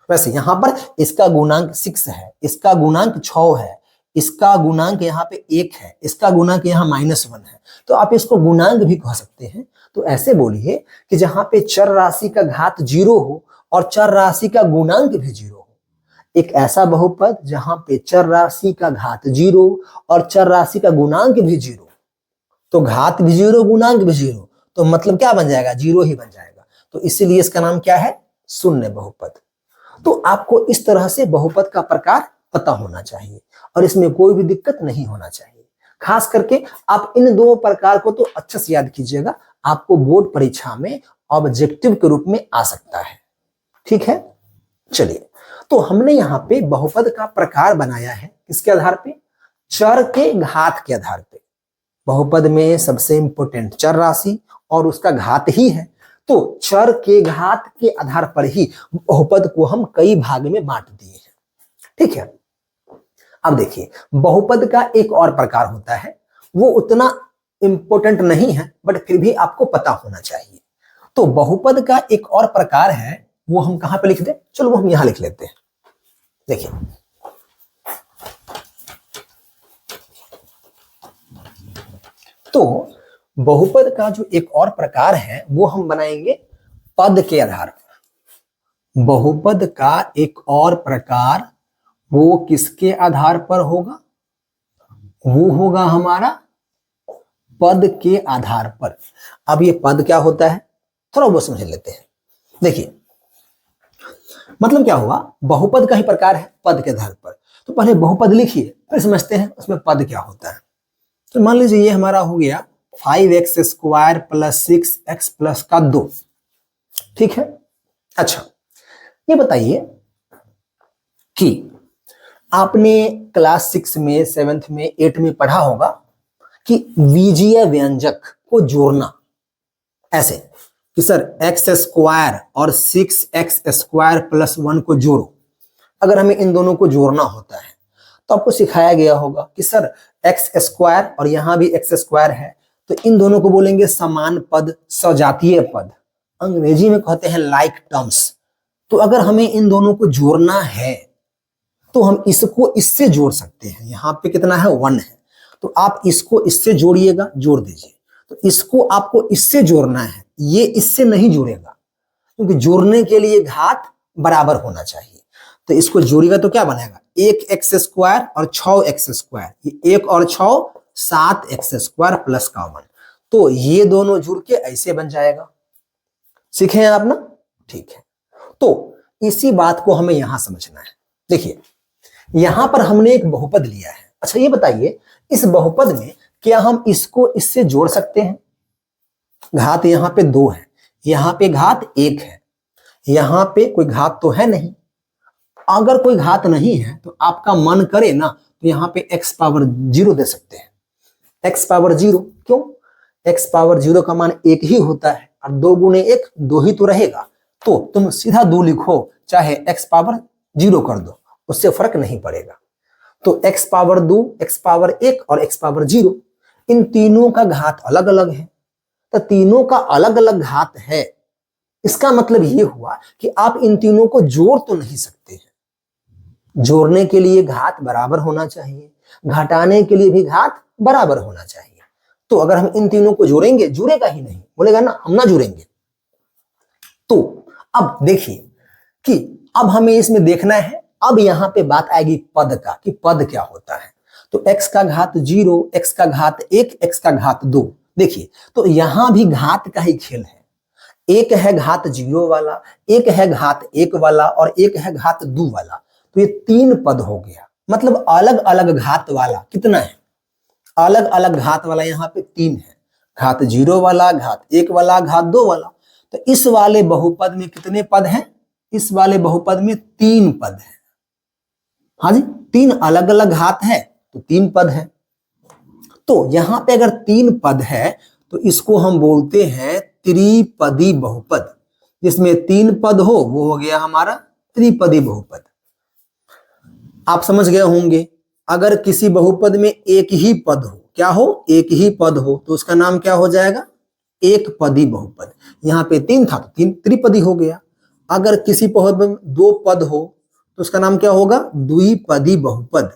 S1: वैसे यहां पर इसका गुणांक 6 है, इसका गुणांक 6 है, इसका गुणांक यहाँ पे 1 है, इसका गुणांक यहाँ -1 है, तो आप इसको गुणांक भी कह सकते हैं। तो ऐसे बोलिए कि जहां पे चर राशि का घात जीरो हो और चर राशि का गुणांक भी जीरो हो, एक ऐसा बहुपद जहां पे चर राशि का घात जीरो और चर राशि का गुणांक भी जीरो, तो घात भी जीरो, गुणांक भी जीरो, तो मतलब क्या बन जाएगा? जीरो ही बन जाएगा। तो इसीलिए इसका नाम क्या है? शून्य बहुपद। तो आपको इस तरह से बहुपद का प्रकार पता होना चाहिए और इसमें कोई भी दिक्कत नहीं होना चाहिए। खास करके आप इन दो प्रकार को तो अच्छे से याद कीजिएगा, आपको बोर्ड परीक्षा में ऑब्जेक्टिव के रूप में आ सकता है। ठीक है, चलिए, तो हमने यहाँ पे बहुपद का प्रकार बनाया है किसके आधार पे? चर के घात के आधार पे। बहुपद में सबसे इंपॉर्टेंट चर राशि और उसका घात ही है, तो चर के घात के आधार पर ही बहुपद को हम कई भाग में बांट दिए हैं। ठीक है, अब देखिए, बहुपद का एक और प्रकार होता है, वो उतना इंपॉर्टेंट नहीं है बट फिर भी आपको पता होना चाहिए। तो बहुपद का एक और प्रकार है, वो हम कहां पे लिख दें? चलो वो हम यहां लिख लेते हैं। देखिए, तो बहुपद का जो एक और प्रकार है वो हम बनाएंगे पद के आधार पर। बहुपद का एक और प्रकार वो किसके आधार पर होगा? वो होगा हमारा पद के आधार पर। अब ये पद क्या होता है थोड़ा वो समझ लेते हैं। देखिए, मतलब क्या हुआ? बहुपद का ही प्रकार है पद के आधार पर। तो पहले बहुपद लिखिए, फिर समझते हैं उसमें पद क्या होता है। तो मान लीजिए ये हमारा हो गया 5x² + 6x का 2। ठीक है, अच्छा ये बताइए कि आपने क्लास 6 में, 7th में, 8th में पढ़ा होगा कि बीजीय व्यंजक को जोड़ना ऐसे कि सर x² और 6x² + 1 को जोड़ो। अगर हमें इन दोनों को जोड़ना होता है तो आपको सिखाया गया होगा कि सर x² और यहां भी x² है, तो इन दोनों को बोलेंगे समान पद, सजातीय पद, अंग्रेजी में कहते हैं लाइक टर्म्स। तो अगर हमें इन दोनों को जोड़ना है तो हम इसको इससे जोड़ सकते हैं। यहाँ पे कितना है? 1 है, तो आप इसको इससे जोड़िएगा, जोड़ दीजिए। तो इसको आपको इससे जोड़ना है, ये इससे नहीं जुड़ेगा क्योंकि जोड़ने के लिए घात बराबर होना चाहिए। तो इसको जोड़िएगा तो क्या बनेगा? 1x² और 6x², ये 1 और 6 7x² + 1। तो ये दोनों जुड़ के ऐसे बन जाएगा। सीखे हैं आप ना? ठीक है, तो इसी बात को हमें यहां समझना है। देखिए, यहां पर हमने एक बहुपद लिया है। अच्छा ये बताइए, इस बहुपद में क्या हम इसको इससे जोड़ सकते हैं? घात यहां पे 2 है, यहां पे घात 1 है, यहां पे कोई घात तो है नहीं। अगर कोई घात नहीं है तो आपका मन करे ना तो यहां पे x⁻0 दे सकते हैं। x power 0। क्यों? x पावर 0 का मान 1 ही होता है और 2 गुणे 1 2 ही तो रहेगा, तो तुम सीधा 2 लिखो, चाहे x पावर 0 कर दो, उससे फर्क नहीं पड़ेगा। तो x पावर 2, x पावर 1 और x पावर 0, इन तीनों का घात अलग अलग है। तो तीनों का अलग अलग घात है, इसका मतलब ये हुआ कि आप इन तीनों को जोड़ तो नहीं सकते हैं। जोड़ने के लिए घात बराबर होना चाहिए, घटाने के लिए भी घात बराबर होना चाहिए। तो अगर हम इन तीनों को जोड़ेंगे, जुड़ेगा ही नहीं, बोलेगा ना हम ना जुड़ेंगे। तो अब देखिए कि अब हमें इसमें देखना है, अब यहां पे बात आएगी पद का, कि पद क्या होता है। तो x का घात 0, x का घात 1, x का घात 2। देखिए तो यहां भी घात का ही खेल है। एक है घात 0 वाला, एक है घात 1 वाला और एक है घात 2 वाला। तो ये 3 पद हो गया, मतलब अलग अलग घात वाला कितना है? अलग अलग घात वाला यहाँ पे 3 है, घात 0 वाला, घात 1 वाला, घात 2 वाला। तो इस वाले बहुपद में कितने पद हैं? इस वाले बहुपद में 3 पद हैं। हाँ जी, 3 अलग अलग घात है तो 3 पद है। तो यहां पे अगर 3 पद है तो इसको हम बोलते हैं त्रिपदी बहुपद। जिसमें 3 पद हो वो हो गया हमारा त्रिपदी बहुपद। आप समझ गए होंगे, अगर किसी बहुपद में एक ही पद हो, क्या हो? एक ही पद हो, तो उसका नाम क्या हो जाएगा? एक पदी बहुपद। यहाँ पे 3 था तो 3 त्रिपदी हो गया। अगर किसी बहुपद में 2 पद हो तो उसका नाम क्या होगा? द्विपदी बहुपद।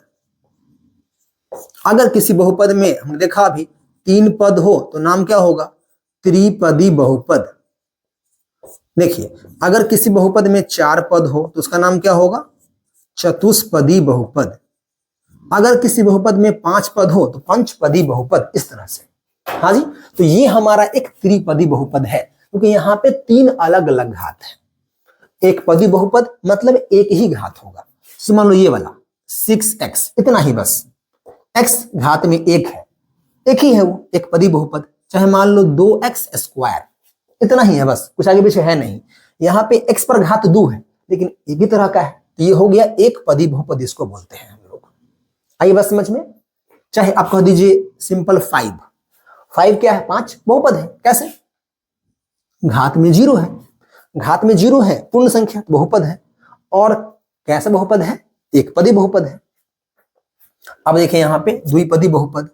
S1: अगर किसी बहुपद में हमने देखा अभी 3 पद हो तो नाम क्या होगा? त्रिपदी बहुपद। देखिए अगर किसी बहुपद में 4 पद हो तो उसका नाम क्या होगा? चतुष्पदी बहुपद। अगर किसी बहुपद में 5 पद हो तो पंचपदी बहुपद। इस तरह से। हाँ जी, तो ये हमारा एक त्रिपदी बहुपद है, क्योंकि यहाँ पे 3 अलग अलग घात है। एक पदी बहुपद मतलब एक ही घात होगा। तो मान लो ये वाला 6x, इतना ही बस, x घात में 1 है, एक ही है वो, एक पदी बहुपद। चाहे मान लो 2x स्क्वायर, इतना ही है बस, कुछ आगे पीछे है नहीं। यहाँ पे x पर घात 2 है लेकिन एक ही तरह का है, तो ये हो गया एक पदी बहुपद, इसको बोलते हैं हम लोग। आइए बस समझ में। चाहे आप कह दीजिए सिंपल 5 क्या है? 5 बहुपद है। कैसे? घात में 0 है, घात में 0 है, पूर्ण संख्या, बहुपद है। और कैसा बहुपद है? एक पदी बहुपद है। अब देखें यहाँ पे द्विपदी बहुपद,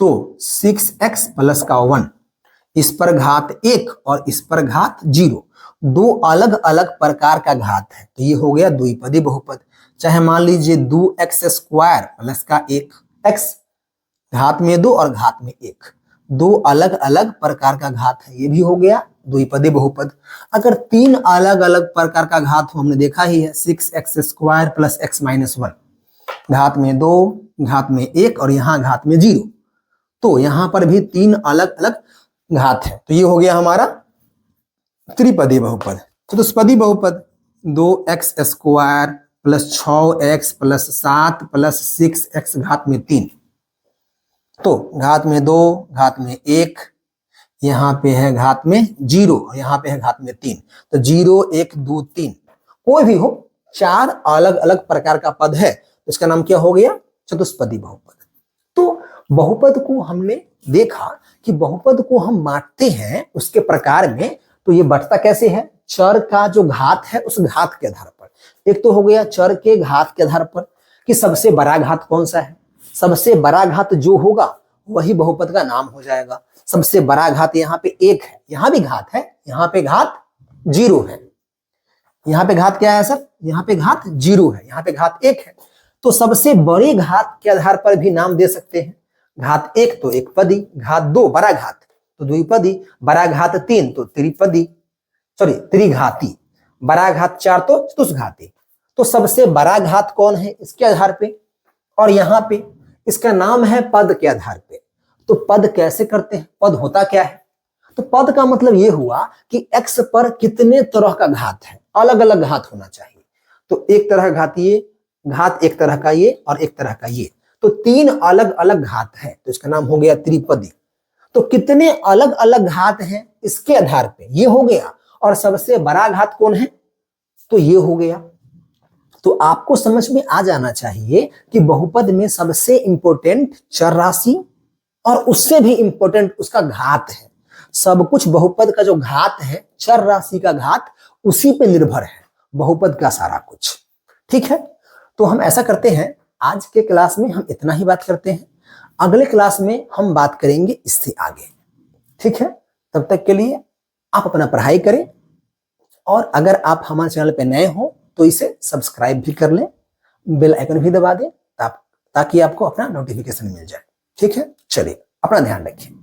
S1: तो 6x प्लस का 1, इस पर घात 1 और इस पर घात 0, 2 अलग अलग प्रकार का घात है, तो ये हो गया द्विपदी बहुपद। चाहे मान लीजिए 2x स्क्वायर प्लस का 1, x घात में 2 और घात में 1, 2 अलग अलग प्रकार का घात है, ये भी हो गया द्विपदी बहुपद। अगर 3 अलग अलग प्रकार का घात हो, हमने देखा ही है 6x square plus x minus 1, घात में 2, घात में 1 और यहाँ घात में 0, तो यहाँ पर भी 3 अलग अलग घात है, तो ये हो गया हमारा त्रिपदी बहुपद। चतुष्पदी बहुपद 2x square plus 6x plus 7 plus 6x घात में 3, तो घात में 2, घात में 1, यहाँ पे है घात में 0 और यहाँ पे है घात में 3, तो 0 1 2 3, कोई भी हो, 4 अलग अलग प्रकार का पद है, तो इसका नाम क्या हो गया? चतुष्पदी बहुपद। तो बहुपद को हमने देखा कि बहुपद को हम बांटते हैं उसके प्रकार में, तो ये बढ़ता कैसे है? चर का जो घात है उस घात के आधार पर। एक तो हो गया चर के घात के आधार पर कि सबसे बड़ा घात कौन सा है, सबसे बड़ा घात जो होगा वही बहुपद का नाम हो जाएगा। सबसे बड़ा घात यहाँ पे 1 है, यहाँ भी घात है, यहाँ पे घात 0 है, यहाँ पे घात क्या है सर? यहाँ पे घात 0 है, यहाँ पे घात 1 है, तो सबसे बड़े घात के आधार पर भी नाम दे सकते हैं। घात 1 तो एक पदी, घात 2 बड़ा घात तो द्विपदी, बड़ा घात 3 तो त्रिपदी, सॉरी त्रिघाती, बड़ा घात 4 तो चतुष्घाती। तो सबसे बड़ा घात कौन है इसके आधार पे, और यहाँ पे इसका नाम है पद के आधार पे। तो पद कैसे करते हैं? पद होता क्या है? तो पद का मतलब ये हुआ कि x पर कितने तरह का घात है, अलग अलग घात होना चाहिए। तो एक तरह का घात ये, घात एक तरह का ये और एक तरह का ये, तो 3 अलग अलग घात है, तो इसका नाम हो गया त्रिपदी। तो कितने अलग अलग घात हैं इसके आधार पे ये हो गया, और सबसे बड़ा घात कौन है तो ये हो गया। तो आपको समझ में आ जाना चाहिए कि बहुपद में सबसे इंपॉर्टेंट चर राशि, और उससे भी इंपॉर्टेंट उसका घात है। सब कुछ बहुपद का जो घात है, चर राशि का घात, उसी पे निर्भर है बहुपद का सारा कुछ। ठीक है, तो हम ऐसा करते हैं, आज के क्लास में हम इतना ही बात करते हैं, अगले क्लास में हम बात करेंगे इससे आगे। ठीक है, तब तक के लिए आप अपना पढ़ाई करें, और अगर आप हमारे चैनल पे नए हो तो इसे सब्सक्राइब भी कर लें, बेल आइकन भी दबा दें ताकि आपको अपना नोटिफिकेशन मिल जाए। ठीक है, चलिए अपना ध्यान रखिए।